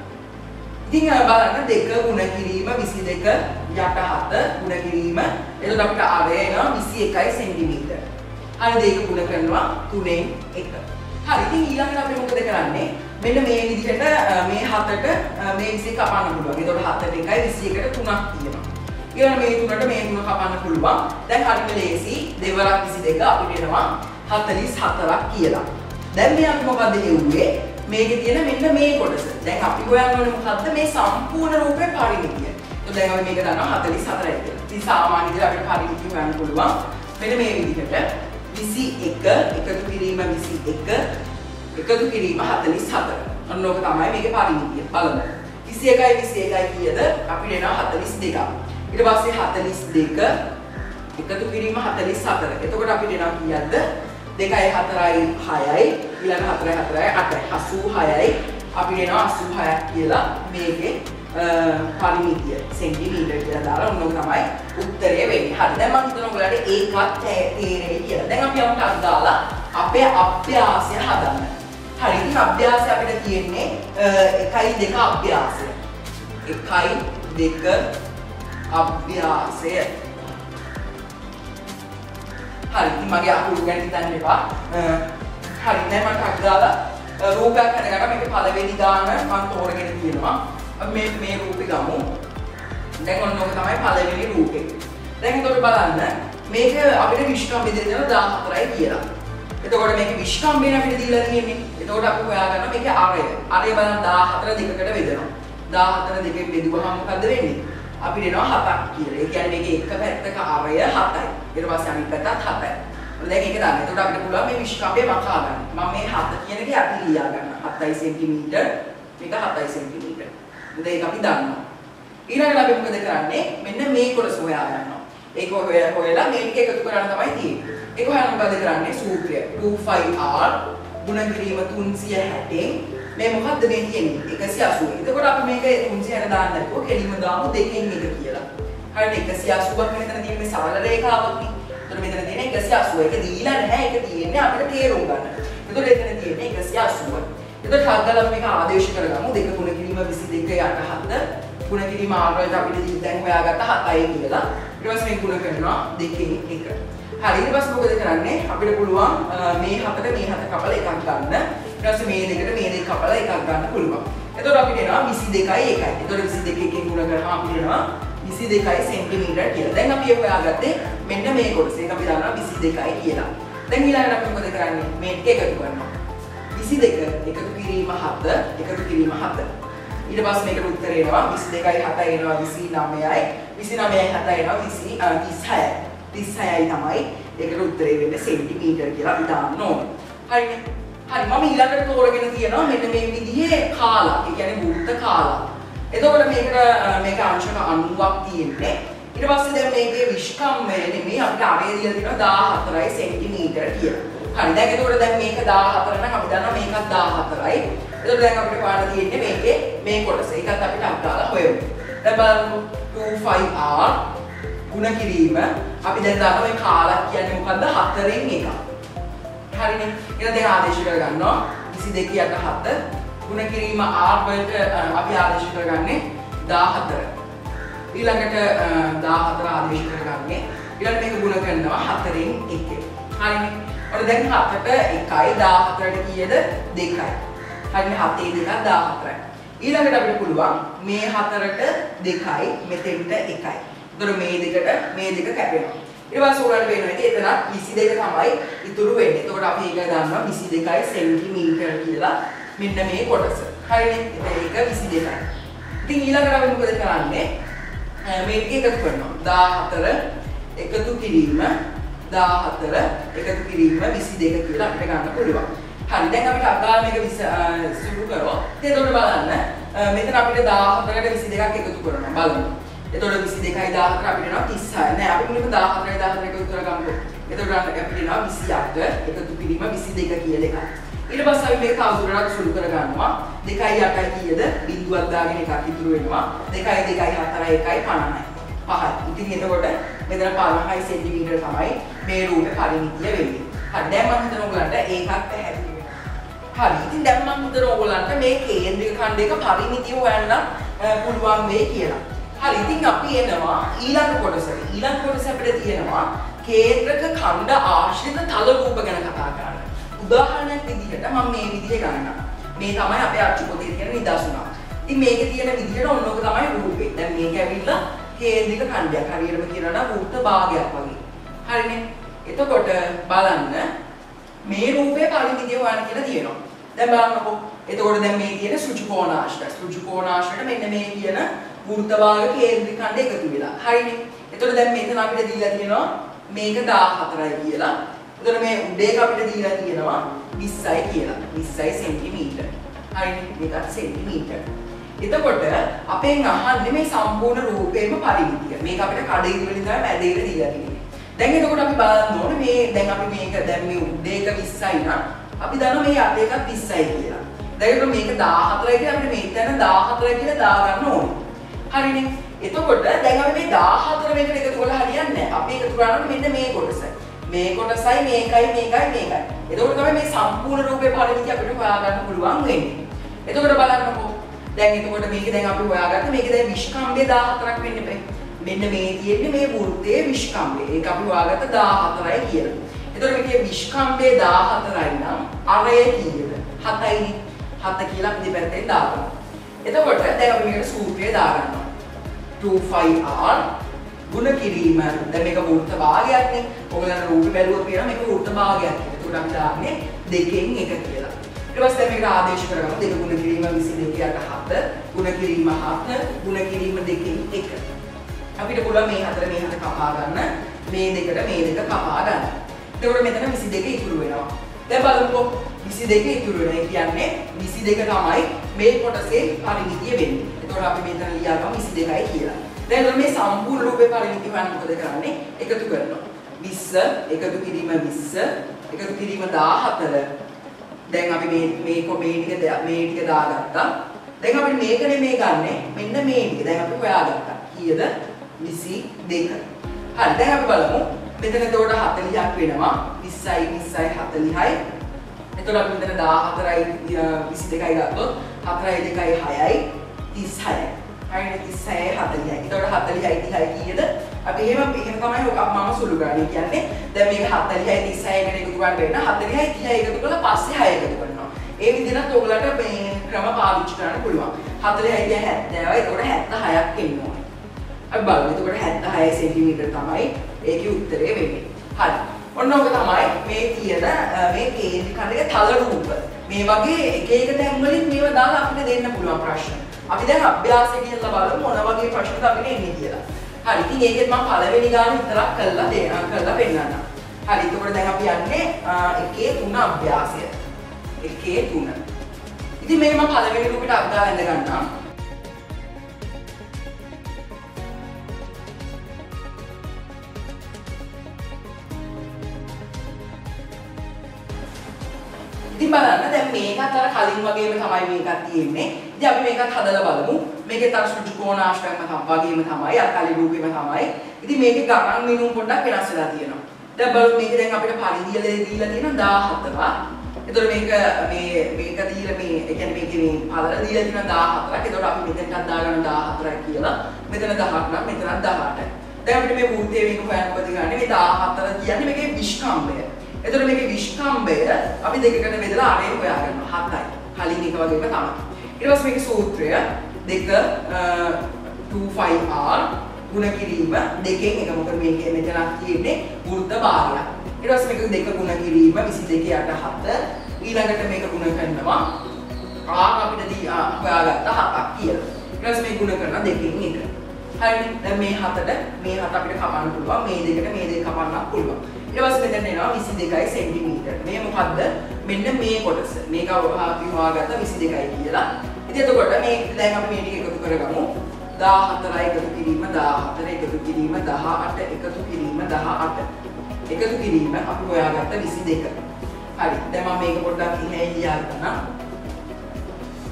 ඉතින් බලන්න 2 ගුණ කිරීම 22 යට 7 ගුණ කිරීම. එතකොට අපිට ආරය එනවා 21 සෙන්ටිමීටර. හරි දෙක ගුණ කරනවා 3න් 1. හරි ඉතින් ඊළඟට අපි මොකද කරන්නේ? මෙන්න මේ විදිහට මේ 7ට මේ 20 කපන්න පුළුවන්. එතකොට 7ට 1යි 21ට 3ක් තියෙනවා. ඊළඟ මේ 3ට මේ 3 කපන්න පුළුවන්. දැන් හරිම ලේසි. 2 වරක් 22 අපිට එනවා 44ක් කියලා. දැන් මේ අපි මොකද්ද හෙව්වේ? මේකේ තියෙන මෙන්න මේ කොටස. දැන් අපි හොයන්න ඕනේ මොකද්ද මේ සම්පූර්ණ රූපේ පරිමිතිය. එතකොට දැන් අපි මේක දන්නවා 44යි කියලා. ඉතින් සාමාන්‍ය විදිහට අපිට පරිමිතිය හොයන්න පුළුවන්. මෙන්න මේ විදිහට 21 එකතු කිරීම 21 එකතු කිරීම 44. අන්න ඕක තමයි මේකේ පරිමිතිය. බලන්න. 21යි 21යි කීයද? අපිට එනවා 42ක්. ඊට පස්සේ 42 එකතු කිරීම 44. එතකොට අපිට එනවා කීයක්ද? 2යි 4යි 6යි ඊළඟ 4යි 4යි 8යි 86යි අපිට එනවා 86ක් කියලා මේකේ පරිමිතිය සෙන්ටිමීටර කියලා දාලා ඔන්න ඔක තමයි උත්තරය වෙන්නේ. හරි දැන් මම හිතනවා ඔයාලට ඒකත් තේරෙයි කියලා. දැන් අපි යමු ටක් දාලා අපේ අභ්‍යාසය හදන්න. හරි ඉතින් අභ්‍යාසය අපිට තියෙන්නේ 1 2 අභ්‍යාසය. 1 2 අභ්‍යාසය. හරි ඉතින් මගේ අකුරු ගැන හිතන්න එපා. හරි දැන් මම ටක් දාලා රූපයක් හදගන්න මේක පළවෙනි ගාන මම තෝරගෙන තියෙනවා. අපි මේ රූපේ ගමු. දැන් ඔන්න ඔක තමයි පළවෙනි රූපේ. දැන් එතකොට බලන්න මේක අපිට විශ්කම්භය දෙනවා 14යි කියලා. එතකොට මේක විශ්කම්භය අපිට දීලා තියෙන්නේ. එතකොට අපි හොයාගන්න මේකේ ආරය. ආරය බලන්න 14 දෙකකට බෙදෙනවා. 14 දෙකෙන් බෙදුවහම මොකද වෙන්නේ? අපිට එනවා 7ක් කියලා. ඒ කියන්නේ මේකේ එක පැත්තක ආරය 7යි. ඊට පස්සේ අනිත් පැත්තත් 7යි. දැන් ඒක දාන්න. එතකොට අපිට පුළුවන් මේ විශ්කම්භය මකා ගන්න. මම මේ 7 කියන එක යටි ලියා ගන්න. 7යි සෙන්ටිමීටර් මේක 7යි සෙන්ටිමීටර්. ඒක අපි දන්නවා. ඊළඟට අපි මොකද කරන්නේ? මෙන්න මේ කොටස හොයා ගන්නවා. ඒක හොයලා මේ ටික එකතු කරන්න තමයි තියෙන්නේ. ඒක හොයන්න මොකද කරන්නේ? සූත්‍රය 25r ගුණ කිරීම 360 මේ මොකද්ද මේ තියෙන්නේ? 180. එතකොට අපි මේක 360 දාන්න නැතුව කෙලින්ම දාමු 2න් 1 කියලා. හරියට 180ක් මෙතන තියෙන මේ සරල රේඛාවක් නේ. එතකොට මෙතන තියෙන 180. ඒක දීලා නැහැ. ඒක තියෙන්නේ අපිට තේරුම් ගන්න. එතකොට එතන තියෙන්නේ 180. එතකොට හත්ගලම මේක ආදේශ කරගමු 2 ගුණ කිරීම 22 යට 7 ගුණ කිරීම ආරයට අපිට දැන් හොයාගත්ත 7යි කියලා. ඊට පස්සේ මේ ගුණ කරනවා 2න් 1. හරි ඊට පස්සේ මොකද කරන්නේ? අපිට පුළුවන් මේ 7ට මේ 7 කපලා එකක් ගන්න. ඊට පස්සේ මේ දෙකට මේ දෙක කපලා එකක් ගන්න පුළුවන්. එතකොට අපිට එනවා 22යි 1යි. එතකොට 22 එකෙන් ගුණ කරාම අපිට එනවා 22යි සෙන්ටිමීටර කියලා. දැන් අපි හොයාගත්තේ මෙන්න මේ කොටස. ඒක අපි දන්නවා 22යි කියලා. දැන් ඊළඟට අපි මොකද කරන්නේ? මේ ටික එකතු කරනවා. 22 එකතු කිරීම 7 එකතු කිරීම 7. ඊට පස්සේ මේකට උත්තර එනවා 22යි 7යි එනවා 29යි 29යි 7යි එනවා 36යි 36යි තමයි ඒකට උත්තරේ වෙන්නේ සෙන්ටිමීටර කියලා අපි දාන්න ඕනේ. හරිනේ. හරි මම ඊළඟට තෝරගෙන තියෙනවා මෙන්න මේ විදිහේ කාලා. ඒ කියන්නේ වෘත්ත කාලා. එතකොට මේක අංශක 90ක් තියෙන්නේ. ඊට පස්සේ දැන් මේකේ විශ්කම්භය නෙමෙයි අපිට අරය දීලා තියෙනවා 14යි සෙන්ටිමීටර කියලා. හරි දැන් එතකොට දැන් මේක 14 නම් අපි දන්නවා මේකත් 14යි. එතකොට දැන් අපිට පාඩම තියෙන්නේ මේකේ මේ කොටස. ඒකත් අපිට අත්දාලා හොයමු. දැන් බලමු 25r ගුණ කිරීම අපි දැන් දන්නවා මේ කාලක් කියන්නේ මොකද්ද 4න් 1. හරිනේ. එහෙනම් දැන් ආදේශ කරගන්නවා 22 යට 7 ගුණ කිරීම r වලට අපි ආදේශ කරගන්නේ 14. ඊළඟට 14 ආදේශ කරගන්නේ ඊළඟට මේක ගුණ කරනවා 4න් 1. හරිනේ. ඔන්න දැන් 7ට 1යි 14ට කීයද 2යි. හරිනේ 7 2ක් 14යි. ඊළඟට අපිට පුළුවන් මේ 4ට 2යි මෙතෙන්ට 1යි. එතකොට මේ දෙක කැපෙනවා. ඊට පස්සේ උගලට වෙනවා ඉතින් එතන 22 තමයි ඉතුරු වෙන්නේ. එතකොට අපි ඒක දන්නවා 22යි සෙන්ටිමීටර කියලා මෙන්න මේ කොටස. හරිනේ. ඒක 22යි. ඉතින් ඊළඟට අපි මොකද කරන්නේ? මේ ටික එකතු කරනවා. 14 එකතු කිරීම 14 එකතු කිරීම 22 කියලා අපිට ගන්න පුළුවන්. හරි දැන් අපිට අගාල මේක සුළු කරොත් එතකොට බලන්න මෙතන අපිට 14කට 22ක් එකතු කරනවා බලමු. එතකොට 22යි 14 අපිට එනවා 36. නෑ අපි මුලින්ම 14යි 14 එකතු කරගමු. එතකොට අපිට එනවා 28 එකතු කිරීම 22 කියලා එකක්. ඊට පස්සේ අපි මේක තවදුරටත් සුළු කර ගන්නවා 2.8යි කීයද බිඳුවක් දාගෙන එකක් ඉතුරු වෙනවා 2.4 1.50යි. පහයි. ඉතින් එතකොට මෙතන 50 සෙන්ටිමීටර තමයි මේ රූපේ පරිමිතිය වෙන්නේ. හරි දැන් මම හිතන ඔයගලන්ට ඒකත් පැහැදිලි වෙනවා. හරි ඉතින් දැන් මම හිතන ඔයගලන්ට මේ කේන්ද්‍රික ඛණ්ඩයක පරිමිතිය හොයන්න පුළුවන් වෙයි කියලා. හරි ඉතින් අපි එනවා ඊළඟ කොටසට. ඊළඟ කොටස අපිට තියෙනවා කේන්ද්‍රක ඛණ්ඩ ආශ්‍රිත තල රූප ගැන කතා කරන්න. උදාහරණයක් විදිහට මම මේ විදිහේ ගන්නවා. මේ තමයි අපේ අච්චු පොතේ තියෙන නිදසුනක්. ඉතින් මේකේ තියෙන විදිහට ඔන්නෝක තමයි රූපේ. දැන් මේක ඇවිල්ලා කේන්ද්‍රික ඛණ්ඩයක් හරියටම කියනවා නම් වෘත්ත භාගයක් වගේ. හරිනේ. එතකොට බලන්න මේ රූපේ පරිමිතිය හොයන්න කියලා තියෙනවා. දැන් බලන්නකෝ. එතකොට දැන් මේ තියෙන සෘජු කෝණාශ්‍රය. සෘජු කෝණාශ්‍රයට මෙන්න මේ කියන වෘත්ත භාග කේන්ද්‍රික ඛණ්ඩ එකතු වෙලා. හරිනේ. එතකොට දැන් මෙතන අපිට දීලා තියෙනවා මේක 14යි කියලා. එතකොට මේ උඩේක අපිට දීලා තියෙනවා 20යි කියලා. 20යි සෙන්ටිමීටර. හරිනේ. මේක සෙන්ටිමීටර. එතකොට අපෙන් අහන්නේ මේ සම්පූර්ණ රූපේම පරිමිතිය. මේක අපිට කඩේ වලින් තමයි මැදේට දීලා තියෙන්නේ. දැන් එතකොට අපි බලන්න ඕනේ මේ දැන් අපි මේක දැන් මේ උඩේක 20යි නම් අපි දන්නවා මේ යට එකක් 20යි කියලා. දැන් ඒක මේක 14යි කියලා අපිට මේක දැන් 14යි කියලා දාගන්න ඕනේ. හරිනේ. එතකොට දැන් අපි මේ 14 මේකට එකතු කරලා හරියන්නේ නැහැ. අපි එකතු කරන්නේ මෙන්න මේ කොටස. මේ කොටසයි මේකයි. එතකොට තමයි මේ සම්පූර්ණ රූපේ පරිමිතිය අපිට හොයාගන්න පුළුවන් වෙන්නේ. එතකොට බලන්නකෝ දැන් එතකොට මේක දැන් අපි හොයාගත්ත මේක දැන් විස්කම්භය 14ක් වෙන්න බෑ. මෙන්න මේ තියෙන්නේ මේ වෘත්තයේ විස්කම්භය. ඒක අපි හොයාගත්ත 14යි කියලා. එතකොට මේකේ විස්කම්භය 14යි නම් අරය කීයද? 7යිනේ. 7 කියලා අපි දෙපැත්තෙන් දාගන්නවා. එතකොට දැන් අපි මේකට සූත්‍රය දාගන්නවා. 2πr ගුණ කිරීම දැන් මේක වෘත්ත භාගයක්නේ. ඔයගොල්ලෝ රූපේ බැලුවොත් පේනවා මේක වෘත්ත භාගයක් කියලා. එතකොට අපි දාන්නේ 2න් 1 කියලා. ඊට පස්සේ මේක ආදේශ කරගමු. දෙක ගුණ කිරීම 22 ගුණ කිරීම 7 ගුණ කිරීම 2න් 1. අපිට පුළුවන් මේ 4 මේ 4 කපා ගන්න. මේ දෙකට මේ දෙක කපා ගන්න. එතකොට මෙතන 22 ඉතුරු වෙනවා. දැන් බලමුකෝ 22 ඉතුරු වෙනවා. ඒ කියන්නේ 22 තමයි මේ කොටසේ පරිමිතිය වෙන්නේ. එතකොට අපි මෙතන ලියනවා 22යි කියලා. දැන් මේ සම්පූර්ණ රූපේ පරිමිතිය හොයන්න මොකද කරන්නේ? එකතු කරනවා. 20 එකතු කිරීම 20 එකතු කිරීම 14. දැන් අපි මේ ටික දාගත්තා. දැන් අපිට මේක නෙමෙයි ගන්නෙ. මෙන්න මේ ටික. දැන් අපි හොයාගත්තා. කීයද? 22. හරි. දැන් අපි බලමු. මෙතන එතකොට 40ක් වෙනවා. 20යි 40යි. එතකොට අපි මෙතන 14යි 22යි ගත්තොත් 4යි 2යි 6යි 36යි. හරිනේ 36යි 40යි. එතකොට 40යි 30යි කීයද? අපි එහෙම තමයි මම සුළු ගන්න කියන්නේ. දැන් මේක 40යි 36යි එකට එකතු කරන්න වෙන 40යි 30යි එකතු කරලා පස්සේ 6 එකතු කරනවා. ඒ විදිහට ඔයගලට මේ ක්‍රම පාවිච්චි කරන්න පුළුවන්. 40යි 70යි එතකොට 76ක් එන්න ඕනේ. අපි බලමු. එතකොට 76 සෙන්ටිමීටර තමයි ඒකේ උත්තරේ වෙන්නේ. හරි. ඔන්න ඔක තමයි මේ තියෙන මේ කේන්ද්‍රික ඛණ්ඩයේ තල රූප. මේ වගේ එක තැන් වලින් මේව දාලා අපිට දෙන්න පුළුවන් ප්‍රශ්න. අපි දැන් අභ්‍යාසය කියලා බලමු මොන වගේ ප්‍රශ්නද අපිට එන්නේ කියලා. හරි. ඉතින් ඒකෙත් මම පළවෙනි ගාන විතරක් කරලා පෙන්නන්නම්. හරි. එතකොට දැන් අපි යන්නේ එකේ 3 අභ්‍යාසය. එකේ 3. ඉතින් මේක මම පළවෙනි රූපෙට අද්දා වැඳ ගන්නම්. ඉතින් බලන්න දැන් මේකත් අර කලින් වගේම තමයි මේකත් තියෙන්නේ. ඉතින් අපි මේකත් හදලා බලමු. මේකේ තර සෘජු කෝණාශ්‍රයම වගේම තමයි අර කලින් රූපෙම තමයි. ඉතින් මේකේ ගණන් මිනුම් පොඩ්ඩක් වෙනස් වෙලා තියෙනවා. දැන් බලමු මේක දැන් අපිට පරිධිය දීලා තියෙනවා 17ක්. එතකොට මේක දීලා මේ ඒ කියන්නේ මේකේ මේ පළල දීලා තියෙනවා 14ක්. එතකොට අපි මෙතෙන්ටත් දාගන්න 14ක් කියලා. මෙතන 10ක් නම් මෙතනත් 18ක්. දැන් අපිට මේ වෘත්තයේ මේක හොයන්න මොකද කරන්නේ? මේ 14 කියන්නේ මේකේ විස්කම්භය. එතකොට මේකේ විස්කම්භය අපි දෙකකට බෙදලා ආරේ හොයා ගන්නවා 7යි. කලින් එක වගේම තමයි. ඊට පස්සේ මේකේ සූත්‍රය 2.5r ගුණ කිරීම 2න් 1 මොකද මේකේ මෙතනක් තියෙන්නේ වෘත්ත භාගයක්. ඊට පස්සේ මේක 2 ගුණ කිරීම 22 යට 7 ඊළඟට මේක ගුණ කරනවා r අපිට හොයාගත්ත 7ක් කියලා. ඊට පස්සේ මේක ගුණ කරනවා 2න් 1. හරිනේ. දැන් මේ 7 අපිට කපන්න පුළුවන්. මේ දෙකට මේ දෙක කපන්නත් පුළුවන්. ඊට පස්සේ මෙතන එනවා 22යි සෙන්ටිමීටර. මේ මොකද්ද? මෙන්න මේ කොටස. මේක අපි හොයාගත්ත 22යි කියලා. ඉතින් එතකොට මේ දැන් අපි මේ ටික එකතු කරගමු. 14යි එකතු කිරීම 14 එකතු කිරීම 18 එකතු කිරීම 18 එකතු කිරීම අපි හොයාගත්ත 22. හරි. දැන් මම මේක පොඩ්ඩක් ඉහළින් ලියා ගන්නම්.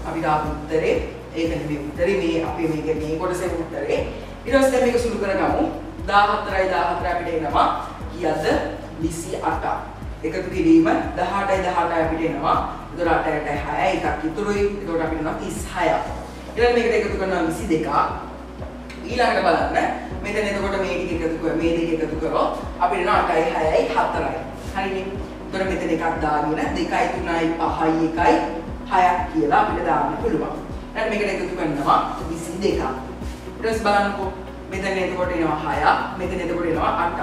අපිට ආපු උත්තරේ ඒක නෙමෙයි උත්තරේ මේ අපේ මේ කොටසේ උත්තරේ. ඊට පස්සේ දැන් මේක සුළු කරගමු. 14යි 14 අපිට එනවා කීයද 28. එකතු කිරීම 18යි 18 අපිට එනවා. ඒතර 8යි 6යි එකක් ඉතුරුයි. ඒකට අපිට එනවා 36ක්. ඊළඟ මේකට එකතු කරනවා 22ක්. ඊළඟට බලන්න මෙතන එතකොට මේ ටික එකතු කරලා මේ දෙක එකතු කරොත් අපිට එනවා 8යි 6යි 4යි. හරිනේ. ඒතර මෙතන එකක් දාගෙන 2යි 3යි 5යි 1යි 6ක් කියලා අපිට දාන්න පුළුවන්. ඊට මේකට එකතු කරනවා 22ක්. ඊට පස්සේ බලන්නකෝ මෙතන එතකොට එනවා 6ක් මෙතන එතකොට එනවා 8ක්.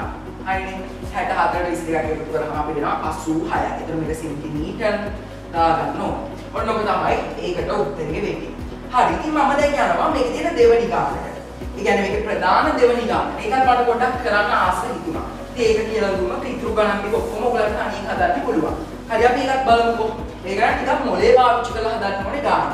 හරිනේ. 64ට 22ක් එකතු කරාම අපිට එනවා 86ක්. ඒතර මේක සෙන්ටිමීටර් දාගන්න ඕන. ඔන්න ඔක තමයි ඒකට උත්තරේ වෙන්නේ. හරි. ඉතින් මම දැන් යනවා මේකේ තියෙන දෙවෙනි ගානට. ඒ කියන්නේ මේකේ ප්‍රධාන දෙවෙනි ගාන. ඒකත් මට පොඩ්ඩක් කරන්න ආස හිතුණා. ඉතින් ඒක කියලා දුන්නොත් ඉතුරු ගණන් ටික ඔක්කොම ඔයගලන්ට අනිත් හදන්න පුළුවන්. හරි අපි ඒකත් බලමුකෝ. ඒ ගණන් ටිකක් මොලේ පාවිච්චි කරලා හදන්න ඕනේ ගාන.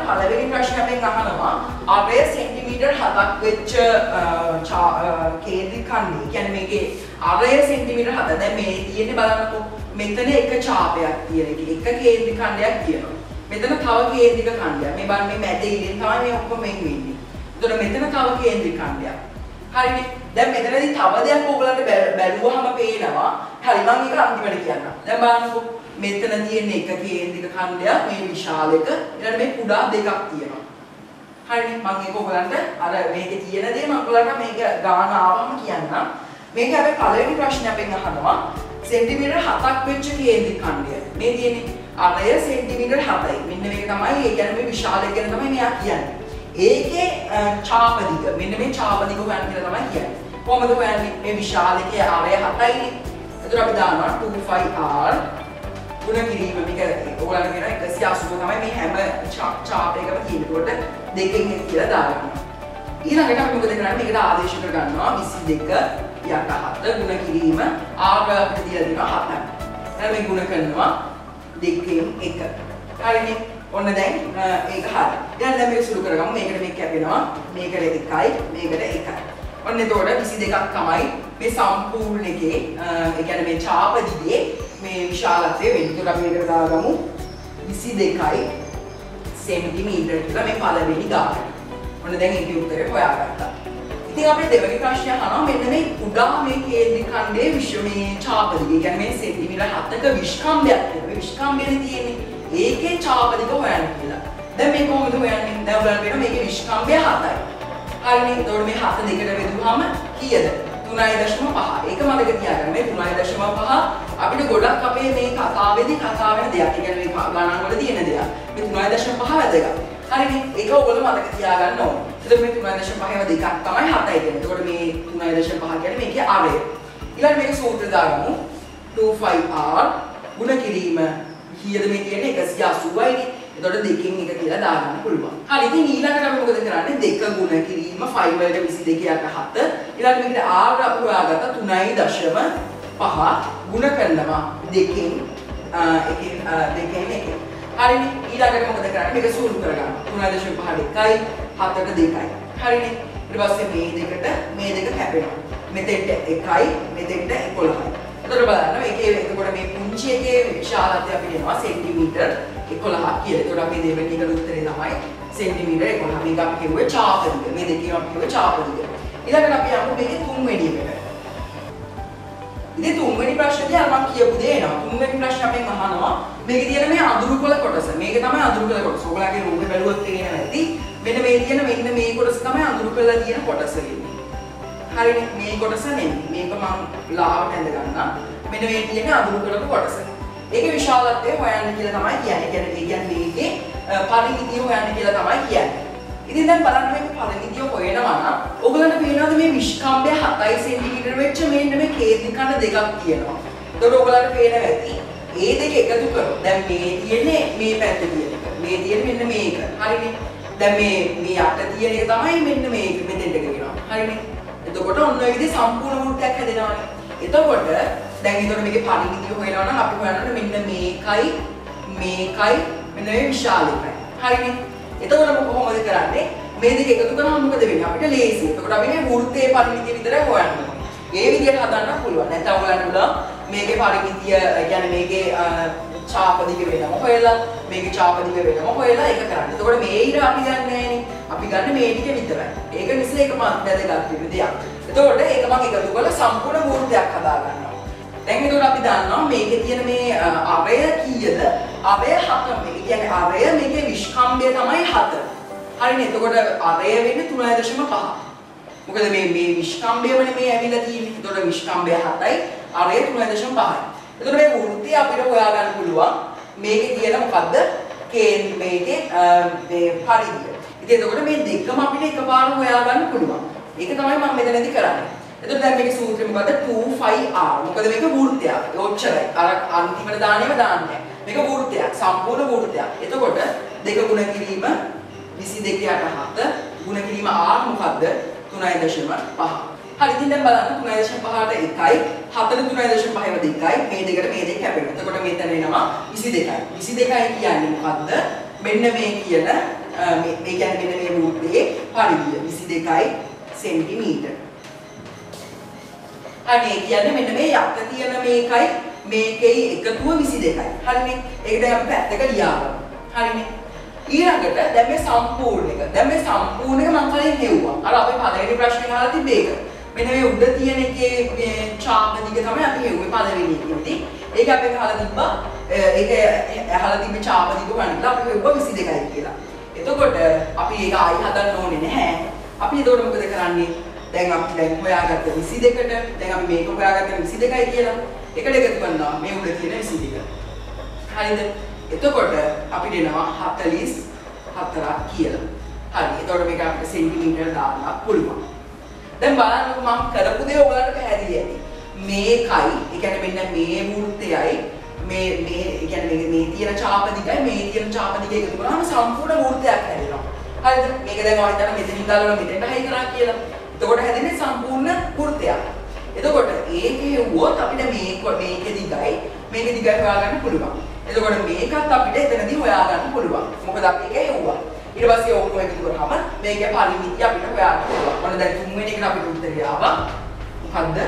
පළවෙනි ප්‍රශ්නයෙන් අහනවා අරය සෙන්ටිමීටර් 7ක් වෙච්ච කේන්ද්‍ර ඛණ්ඩය. කියන්නේ මේකේ අරය සෙන්ටිමීටර් 7. දැන් මේ තියෙන්නේ බලන්නකෝ. මෙතන එක ඡාපයක් තියෙන එක. එක කේන්ද්‍ර ඛණ්ඩයක් තියෙනවා. මෙතන තව කේන්ද්‍රික ඛණ්ඩයක්. මේ බලන්න මේ මැද ඉලින් තමයි මේ ඔක්කොම වෙන්නේ. ඒතකොට මෙතන තව කේන්ද්‍රික ඛණ්ඩයක්. හරිනේ. දැන් මෙතනදී තව දෙයක් ඕගලන්ට බැලුවාම පේනවා. හරි මම ඒක අන්තිමට කියන්නම්. දැන් බලන්නකෝ. මෙතන තියෙන එක කේන්ද්‍රික ඛණ්ඩයක් මේ විශාල එක ඊළඟ මේ කුඩා දෙකක් තියෙනවා. හරිනේ මම ඒක ඔයගලන්ට අර මේකේ තියෙන දේ මම ඔයගලන්ට මේක ගාන ආවම කියන්නම්. මේක හැබැයි පළවෙනි ප්‍රශ්නේ අපෙන් අහනවා සෙන්ටිමීටර් 7ක් වෙච්ච කේන්ද්‍රික ඛණ්ඩය. මේ තියෙන්නේ අරය සෙන්ටිමීටර් 7යි. මෙන්න මේක තමයි ඒ කියන්නේ මේ විශාල එක ගැන තමයි මෙයා කියන්නේ. ඒකේ ඡාප දිග මෙන්න මේ ඡාප දිග හොයන්න කියලා තමයි කියන්නේ. කොහොමද හොයන්නේ? මේ විශාල එකේ අරය 7යිනේ. ඒතර අපි දානවා 25r ගුණ කිරීම මේක ඔයගොල්ලෝ කියන 180 තමයි මේ හැම chart එකකම තියෙනකොට දෙකෙන් එක කියලා දාගන්නවා. ඊළඟට අපි මොකද කරන්නේ? මේකට ආදේශ කරගන්නවා 22 යට 7 ගුණ කිරීම r අපිට දීලා දෙනවා 7යි. දැන් මේ ගුණ කරනවා දෙකෙන් එක. හරිනේ. ඔන්න දැන් ඒක හරි. දැන් මේක සුළු කරගමු. මේකට මේක කැපෙනවා. මේකට 1යි මේකට 1යි. ඔන්න එතකොට 22ක් තමයි මේ සම්පූර්ණ එකේ ඒ කියන්නේ මේ ඡාප දිගේ මේ විශාලත්වය වෙන්නේ. ඒකට අපි මේකට දාගමු 22යි සෙන්ටිමීටර් කියලා මේ පළවෙනි ගාන. ඔන්න දැන් ඒකේ උත්තරේ හොයාගත්තා. ඉතින් අපි දෙවෙනි ප්‍රශ්නය අහනවා මෙන්න මේ කුඩා මේ කේන්ද්‍රික ඛණ්ඩයේ විශ්ව මේ ඡාප දිග. ඒ කියන්නේ මේ සෙන්ටිමීටර් 7ක විස්කම්භයක් තියෙනවා. මේ විස්කම්භයනේ තියෙන්නේ. ඒකේ ඡාප දිග හොයන්න කියලා. දැන් මේ කොහොමද හොයන්නේ? දැන් ඔයාලට වෙනවා මේකේ විස්කම්භය 7යි. හරිනේ. එතකොට මේ 7 දෙකට බෙදුවාම කීයද? 3.5. ඒක මතක තියාගන්න. මේ 3.5 අපිට ගොඩක් අපේ මේ කතාවේදී කතා වෙන දෙයක්. ඒ කියන්නේ මේ ගණන් වල තියෙන දෙයක්. මේ 3.5 වැදගත්. හරිනේ. ඒක ඔයගොල්ලෝ මතක තියාගන්න ඕනේ. එතකොට මේ 3.5 දෙකක් තමයි 7යි කියන්නේ. එතකොට මේ 3.5 කියන්නේ මේකේ අරය. ඊළඟ මේක සූත්‍ර දාගමු. 25r ගුණ කිරීම කීයද මේ කියන්නේ 180යිනේ. එතකොට දෙකෙන් එක කියලා දාගන්න පුළුවන්. හරි ඉතින් ඊළඟට අපි මොකද කරන්නේ? 2 ගුණ කිරීම 5 වලට 22 යට 7. ඊළඟට මේකට r අපි හොයාගත්තා 3.5 ගුණ කරනවා දෙකෙන් එකෙන් දෙකෙන් එක. හරිනේ ඊළඟට මොකද කරන්නේ? මේක සූල් කරගන්න. 3.5 2යි 7ට 2යි. හරිනේ ඊට පස්සේ මේ දෙක කැපෙනවා. මෙතෙන්ට 1යි මෙතෙන්ට 11යි. එතකොට බලන්න මේකේ එතකොට මේ පුංචි එකේ විශාලත්වය අපිට එනවා සෙන්ටිමීටර් 11ක් කියලා. එතකොට අපි දෙවෙනි එකට උත්තරේ තමයි සෙන්ටිමීටර් 11. මේක අපි කියුවේ ඡාප දිග. මේ දෙකේම අපි කියුවේ ඡාප දිග. ඊළඟට අපි යමු මේකේ තුන්වෙනි එකට. ඉතින් තුන්වෙනි ප්‍රශ්නේදී අර මම කියපු දේ එනවා. තුන්වෙනි ප්‍රශ්නේ අපෙන් අහනවා මේකේ තියෙන මේ අඳුරුකොළ කොටස. මේක තමයි අඳුරුකොළ කොටස. ඔයගොල්ලන්ගේ රූපේ බැලුවොත් තේරෙන්නේ නැති. මෙන්න මේ තියෙන මෙන්න මේ කොටස තමයි අඳුරුකොළ තියෙන කොටස වෙන්නේ. හරිනේ මේ කොටස නෙමෙයි. මේක මම ලාවට ඇඳ ගන්නම්. මෙන්න මේ තියෙන අඳුරුකොළ කොටස. ඒකේ විශාලත්වය හොයන්න කියලා තමයි කියන්නේ. ඒ කියන්නේ මේකේ පරිමිතිය හොයන්න කියලා තමයි කියන්නේ. ඉතින් දැන් බලන්න මේක පරිමිතිය හොයනවා නම් ඔයගලන්ට පේනවාද මේ විස්කම්භය 7 සෙන්ටිමීටර වෙච්ච මෙන්න මේ කේන්ද්‍රික ඛණ්ඩ දෙකක් තියෙනවා. ඒතකොට ඔයගලන්ට පේනවා ඇති. මේ දෙක එකතු කරොත් දැන් මේ තියෙන්නේ මේ පැත්තේ තියෙන එක. මේ තියෙන්නේ මෙන්න මේක. හරිනේ. දැන් මේ යට තියෙන එක තමයි මෙන්න මේක මෙතෙන්ට ගෙනියනවා. හරිනේ. එතකොට ඔන්න ඔය විදිහේ සම්පූර්ණ වෘත්තයක් හැදෙනවානේ. එතකොට දැන් ඒතකොට මේකේ පරිමිතිය හොයනවා නම් අපි හොයන්න මෙන්න මේකයි මෙන්න මේ විශාල එකයි. හරිනේ. එතකොට මොකද කොහොමද කරන්නේ? මේ දෙක එකතු කරාම මොකද වෙන්නේ? අපිට ලේසි. එතකොට අපි මේ වෘත්තයේ පරිමිතිය විතරයි හොයන්න ඕනේ. ඒ විදිහට හදන්න පුළුවන්. නැත්නම් ඔයගලන්ට පුළුවන් මේකේ පරිමිතිය කියන්නේ මේකේ ඡාප දිග වෙනම හොයලා මේකේ ඡාප දිග වෙනම හොයලා ඒක කරන්න. එතකොට මේ ඉර අපි ගන්න නෑනේ. අපි ගන්න මේ ටික විතරයි. ඒක නිසා ඒක මම වැදගත් වෙන දෙයක්. එතකොට ඒක මම එකතු කරලා සම්පූර්ණ වෘත්තයක් හදා ගන්නවා. දැන් එතකොට අපි දන්නවා මේකේ තියෙන මේ අවය කීයද? අවය 7. මේ කියන්නේ අවය මේකේ විස්කම්භය තමයි 7. හරිනේ. එතකොට අවය වෙන්නේ 3.5. මොකද මේ විස්කම්භයමනේ මේ ඇවිල්ලා තියෙන්නේ. එතකොට විස්කම්භය 7යි, අවය 3.5යි. එතකොට මේ වෘත්තය අපිට හොයාගන්න පුළුවන් මේකේ තියෙන මොකද්ද? මේකේ මේ පරිධිය. ඉතින් එතකොට මේ දෙකම අපිට එකපාරට හොයාගන්න පුළුවන්. ඒක තමයි මම මෙතනදී කරන්නේ. එතකොට දැන් මේකේ සූත්‍රය මොකද්ද? 2πr. මොකද මේක වෘත්තයක්. ඔච්චරයි. අර අන්තිමට දාන්නේම දාන්නේ. මේක වෘත්තයක්. සම්පූර්ණ වෘත්තයක්. එතකොට දෙක ගුණ කිරීම 22 යට 7 ගුණ කිරීම r මොකද්ද? 3.5. හරි ඉතින් දැන් බලන්න 3.5ට 1යි 7ට 3.5ව 2යි මේ දෙකට මේ දෙක කැපෙනවා. එතකොට මෙතන එනවා 22යි. 22යි කියන්නේ මොකද්ද? මෙන්න මේ කියන මේ කියන්නේ මෙන්න මේ වෘත්තයේ පරිධිය 22යි සෙන්ටිමීටර. හරි කියන්නේ මෙන්න මේ යට තියෙන මේකයි මේකේ එකතුව 22යි. හරිනේ. ඒක දැන් අපි පැත්තක ලියාගමු. හරිනේ. ඊළඟට දැන් මේ සම්පූර්ණ එක. දැන් මේ සම්පූර්ණ එක මම කලින් හෙව්වා. අර අපේ පළවෙනි ප්‍රශ්නේ අහලා තිබ්බේ ඒක. මෙන්න මේ උඩ තියෙන එකේ මේ ඡාප දිග තමයි අපි හෙව්වේ පළවෙනි එකේදී. ඒක අපි අහලා තිබ්බා. ඒක අහලා තිබ්බ ඡාප දිග ගන්නලා අපි හෙව්වා 22යි කියලා. එතකොට අපි ඒක ආයි හදන්න ඕනේ නැහැ. අපි එතකොට මොකද කරන්නේ? දැන් අපි දැන් හොයාගත්ත 22ට දැන් අපි මේක හොයාගත්ත 22යි කියලා. එකට එකතු කරනවා මේ උඩ තියෙන 22. හරිද? එතකොට අපිට එනවා 44ක් කියලා. හරි. එතකොට මේක අපිට සෙන්ටිමීටර දාන්න පුළුවන්. දැන් බලන්නකො මම කරපු දේ ඔයාලට පැහැදිලි ඇති. මේකයි, ඒ කියන්නේ මෙන්න මේ වෘත්තයයි මේ ඒ කියන්නේ මේ තියෙන ඡාප දිගයි මේ තියෙන ඡාප දිග එකතු කරාම සම්පූර්ණ වෘත්තයක් හැදෙනවා. හරිද? මේක දැන් ඔයාලා හිතන්න මෙතනින් ගලවලා මෙතෙන්ට හයි කරා කියලා. එතකොට හැදෙන්නේ සම්පූර්ණ වෘත්තයක්. එතකොට ඒකේ වුවොත් අපිට මේකේ දිගයි හොයාගන්න පුළුවන්. එතකොට මේකත් අපිට එතනදී හොයාගන්න පුළුවන්. මොකද අපි ඒක හෙව්වා. ඊට පස්සේ ඕක එකතු කරාම මේකේ පරිමිතිය අපිට හොයාගන්න පුළුවන්. මොන දැන් තුන්වෙනි එකට අපිට උත්තරය ආවා. මොකද්ද?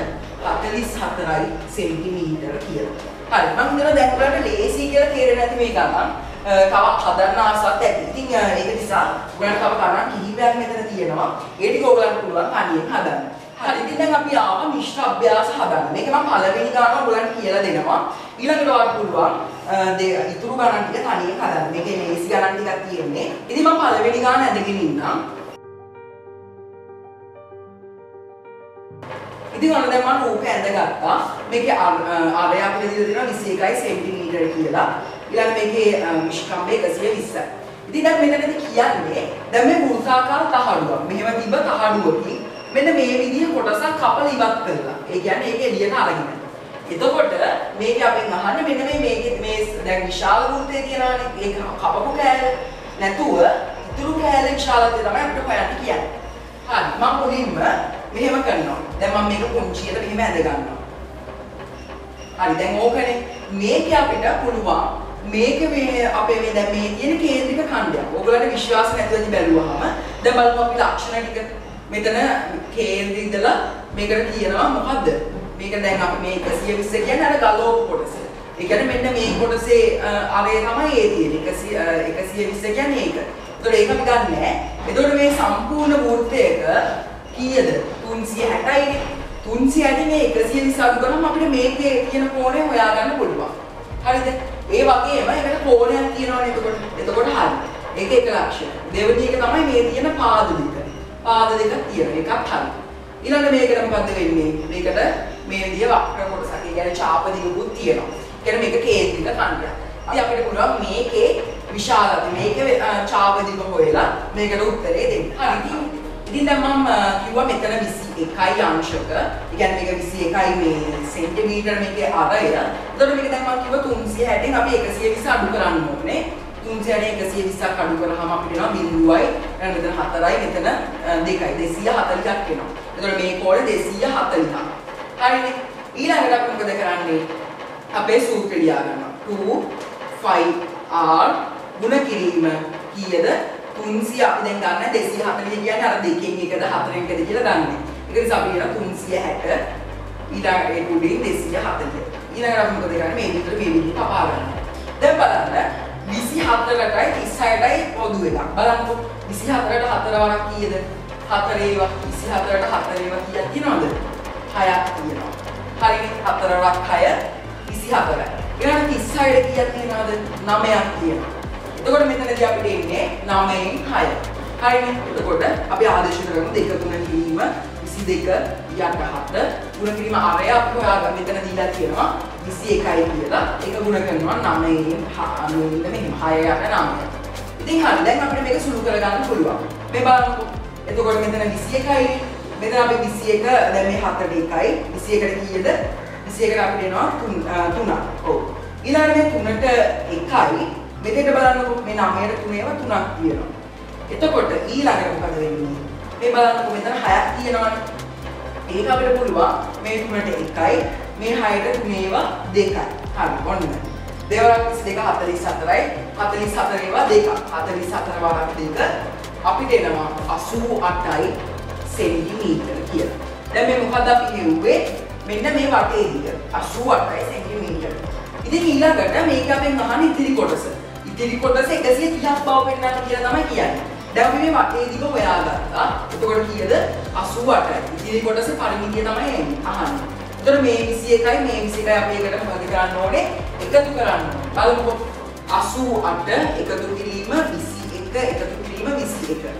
44යි සෙන්ටිමීටර කියලා. හරි. මම හිතනවා දැන් ඔයාලට ලේසි කියලා තේරෙන්නේ නැති මේ ගණන්. තව හදන්න ආසත් ඇති. ඉතින් ඒක නිසා ඔයාලට තව ගණන් කිහිපයක් මෙතන තියෙනවා. ඒ ටික ඔයාලට පුළුවන් තනියෙන් හදන්න. හරි. ඉතින් දැන් අපි ආවා මිශ්‍ර අභ්‍යාස හදන්න. මේක මම පළවෙනි ගණන ඔයාලට කියලා දෙනවා. ඊළඟට ඔයාලට පුළුවන් ඉතුරු ගණන් ටික තනියෙන් හදන්න. මේකේ ලේසි ගණන් ටිකක් තියෙන්නේ. ඉතින් මම පළවෙනි ගණන ඇදගෙන ඉන්නම්. ඉතින් ඔන්න දැන් මම රූපය ඇඳගත්තා. මේකේ ආරය අපිට දීලා තියෙනවා 21 සෙන්ටිමීටර කියලා. ඊළඟ මේකේ විස්කම්භය 120යි. ඉතින් දැන් මෙතනදී කියන්නේ දැන් මේ වෘත්තාකාර තහඩුවක්. මෙහෙම තිබ්බ තහඩුවකින් මෙන්න මේ විදිහ කොටසක් කපලා ඉවත් කරලා. ඒ කියන්නේ ඒක එළියට අරගෙන. එතකොට මේක අපෙන් අහන්නේ මෙන්න මේ දැන් විශාල වෘත්තය තියනවානේ. ඒක කපපු කෑල්ල නැතුව ඉතුරු කෑල්ල විශාලත්වය තමයි අපිට හොයන්න කියන්නේ. හරි. මම මුලින්ම මෙහෙම කරනවා. දැන් මම මේක පුංචියට මෙහෙම ඇඳ ගන්නවා. හරි. දැන් ඕකනේ මේක අපිට පුළුවන් මේක මේ අපේ මේ දැන් මේ තියෙන කේන්ද්‍රික ඛණ්ඩයක්. ඕගොල්ලන්ට විශ්වාස නැතුවදී බැලුවාම දැන් බලමු අපි ලක්ෂණ ටික. මෙතන කේන්ද්‍රය ඉඳලා මේකට කියනවා මොකද්ද? මේක දැන් අපි මේ 120 කියන්නේ අර ගලෝප කොටස. ඒ කියන්නේ මෙන්න මේ කොටසේ අරය තමයි ඒ තියෙන්නේ. 120 කියන්නේ ඒක. ඒතකොට ඒක අපි ගන්නෑ. ඒතකොට මේ සම්පූර්ණ වෘත්තයක කීයද? 360යිනේ. 360 මේ 120 අඩු කරාම අපිට මේකේ තියෙන කෝණය හොයාගන්න පුළුවන්. හරිද? ඒ වගේම ඒකට කෝණයක් තියෙනවනේ එතකොට. එතකොට හරි. ඒක එක ලක්ෂණ. දෙවෙනි එක තමයි මේ තියෙන පාද දෙක. පාද දෙක තියෙන එකක් හරි. ඊළඟ මේකට මොකද්ද වෙන්නේ? මේකට මේ විදිය වක්‍ර කොටසක්. ඒ කියන්නේ ඡාප දිගකුත් තියෙනවා. ඒ කියන්නේ මේක කේන්ද්‍රික ඛණ්ඩයක්. ඉතින් අපිට පුළුවන් මේකේ විශාලත්වය මේකේ ඡාප දිග හොයලා මේකට උත්තරේ දෙන්න. හරි. ඉතින් දැන් මම කිව්වා මෙතන 21යි අංශක. ඒ කියන්නේ මේක 21යි මේ සෙන්ටිමීටර මේකේ අරය. එතකොට මේක දැන් මම කිව්වා 360න් අපි 120 අඩු කරන්න ඕනේ. 360 120ක් අඩු කරාම අපිට එනවා 0යි. මෙතන 4යි මෙතන 2යි. 240ක් එනවා. එතකොට මේ කෝණය 240ක්. හරිනේ. ඊළඟට අපි මොකද කරන්නේ? අපේ සූත්‍රය ලියා ගන්නවා. 2 5r ගුණ කිරීම කීයද? 300 අපි දැන් ගන්න 240 කියන්නේ අර දෙකෙන් එකද හතරෙන් එකද කියලා ගන්න. ඒක නිසා අපි කියන 360 ඊළඟ ඒ උඩින් 240. ඊළඟට අපි මොකද කරන්නේ? මේ විතර මේ විදිහට කපා ගන්නවා. දැන් බලන්න 24ටයි 36ටයි පොදු එකක්. බලන්නකෝ 24ට 4 වරක් කීයද? 4 ඒවා 24ට 4 ඒවා කීයක් තියෙනවද? 6ක් තියෙනවා. හරිනේ 4 වරක් 6 24. ඊළඟ 36ට කීයක් තියෙනවද? 9ක් තියෙනවා. එතකොට මෙතනදී අපිට එන්නේ 9න් 6. හරිනේ. එතකොට අපි ආදේශ කරමු 2 3 කිරීම 22 7 ගුණ කිරීම අරය අපි හොයාගන්න. මෙතන දීලා තියෙනවා 21යි කියලා. ඒක ගුණ කරනවා 9න් 6 මෙන්න 6 යට 9. ඉතින් හරි දැන් අපිට මේක සුළු කරගන්න පුළුවන්. මේ බලන්නකෝ. එතකොට මෙතන 21යි. මෙතන අපි 21 දැන් මේ 4ට 1යි. 21ට කීයද? 21ට අපිට එනවා 3. ඔව්. ඊළඟට මේ 3ට 1යි. මෙතෙන්ට බලන්නකෝ මේ 9ට 3 ඒවා 3ක් තියෙනවා. එතකොට ඊළඟට මොකද වෙන්නේ? මේ බලන්නකෝ මෙතන 6ක් තියෙනවනේ. ඒක අපිට පුළුවන් මේ 3ට 1යි මේ 6ට 3 ඒවා 2යි. හරි ඔන්න. දෙවරක් 22 44යි 44 ඒවා 2ක්. 44 වරක් 2 අපිට එනවා 88යි සෙන්ටිමීටර කියලා. දැන් මේ මොකද අපි හෙව්වේ? මෙන්න මේ වටේ දිග 88යි සෙන්ටිමීටර. ඉතින් ඊළඟට මේක අපෙන් අහන්නේ ඉතිරි කොටස. ඉතිරි කොටස 130ක් බව පෙන්නන්න කියලා තමයි කියන්නේ. දැන් අපි මේ වටේ දිග හොයාගත්තා. එතකොට කීයද? 88යි. ඉතිරි කොටසේ පරිමිතිය තමයි අහන්නේ. එතකොට මේ 21යි මේ 21යි අපි එකට මොකද කරන්න ඕනේ? එකතු කරන්න ඕනේ. බලමුකෝ. 88 එකතු කිරීම 21 එකතු කිරීම 21.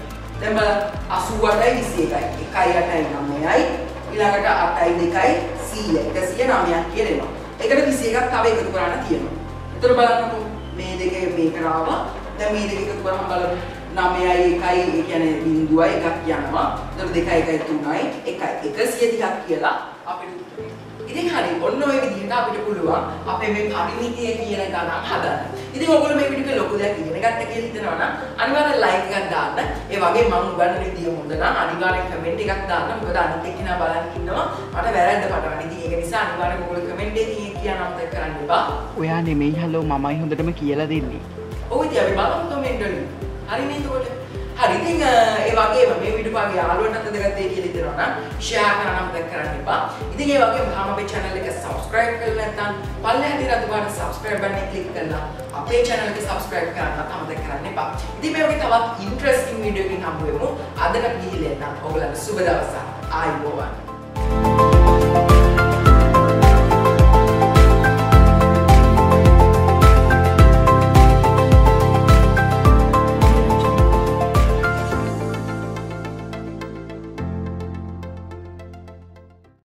දැන් බලන්න 88යි 21යි 1යි 8යි 9යි ඊළඟට 8යි 2යි 100 109ක් කියලා එනවා. ඒකට 21ක් තව එකතු කරන්න තියෙනවා. එතකොට බලන්නකෝ මේ දෙක මේකට ආවා. දැන් මේ දෙක එකතු කරාම බලමු 9යි 1යි ඒ කියන්නේ බිංදුවයි එකක් යනවා. එතකොට 2යි 1යි 3යි 1යි 130ක් කියලා අපිට උත්තරේ. ඉතින් හරි ඔන්න ඔය විදිහට අපිට පුළුවන් අපේ මේ පරිමිතිය කියන ගණන් හදන්න. ඉතින් ඔයගොල්ලෝ මේ වීඩියෝ එක ලොකු දෙයක් ඉගෙන ගත්ත කියලා හිතනවා නම් අනිවාර්යෙන් ලයික් එකක් දාන්න. ඒ වගේ මම උගන්වන විදිය හොඳ නම් අනිවාර්යෙන් කමෙන්ට් එකක් දාන්න. මොකද අනිත් එක්කෙනා බලන් ඉන්නවා මට වැරද්ද පටවන්න. ඉතින් ඒක නිසා අනිවාර්යෙන් ඔයගොල්ලෝ කමෙන්ට් එකේ කියන අමතක කරන්න එපා. ඔයා නෙමෙයි හලෝ මමයි හොඳටම කියලා දෙන්නේ. ඔව් ඉතින් අපි බලමු කමෙන්ට් වලින්. හරි නේද එතකොට? හරි ඉතින් ඒ වගේම මේ වීඩියෝ පාගේ යාළුවන්ටත් දෙගත්තේ කියලා හිතනවා නම් ෂෙයා කරන්න අමතක කරන්න එපා. ඉතින් ඒ වගේම තාම අපේ channel එක subscribe කරලා නැත්නම් පල්ලෙහා තියෙන අතුපාට subscribe button එක click කරලා අපේ channel එක subscribe කරන්න අමතක කරන්න එපා. ඉතින් මේ වගේ තවත් interesting වීඩියෝ එකකින් හම්බ වෙමු. අදට ගිහිල්ලා නැත්නම් ඔයගලන්ට සුබ දවසක්. ආයුබෝවන්.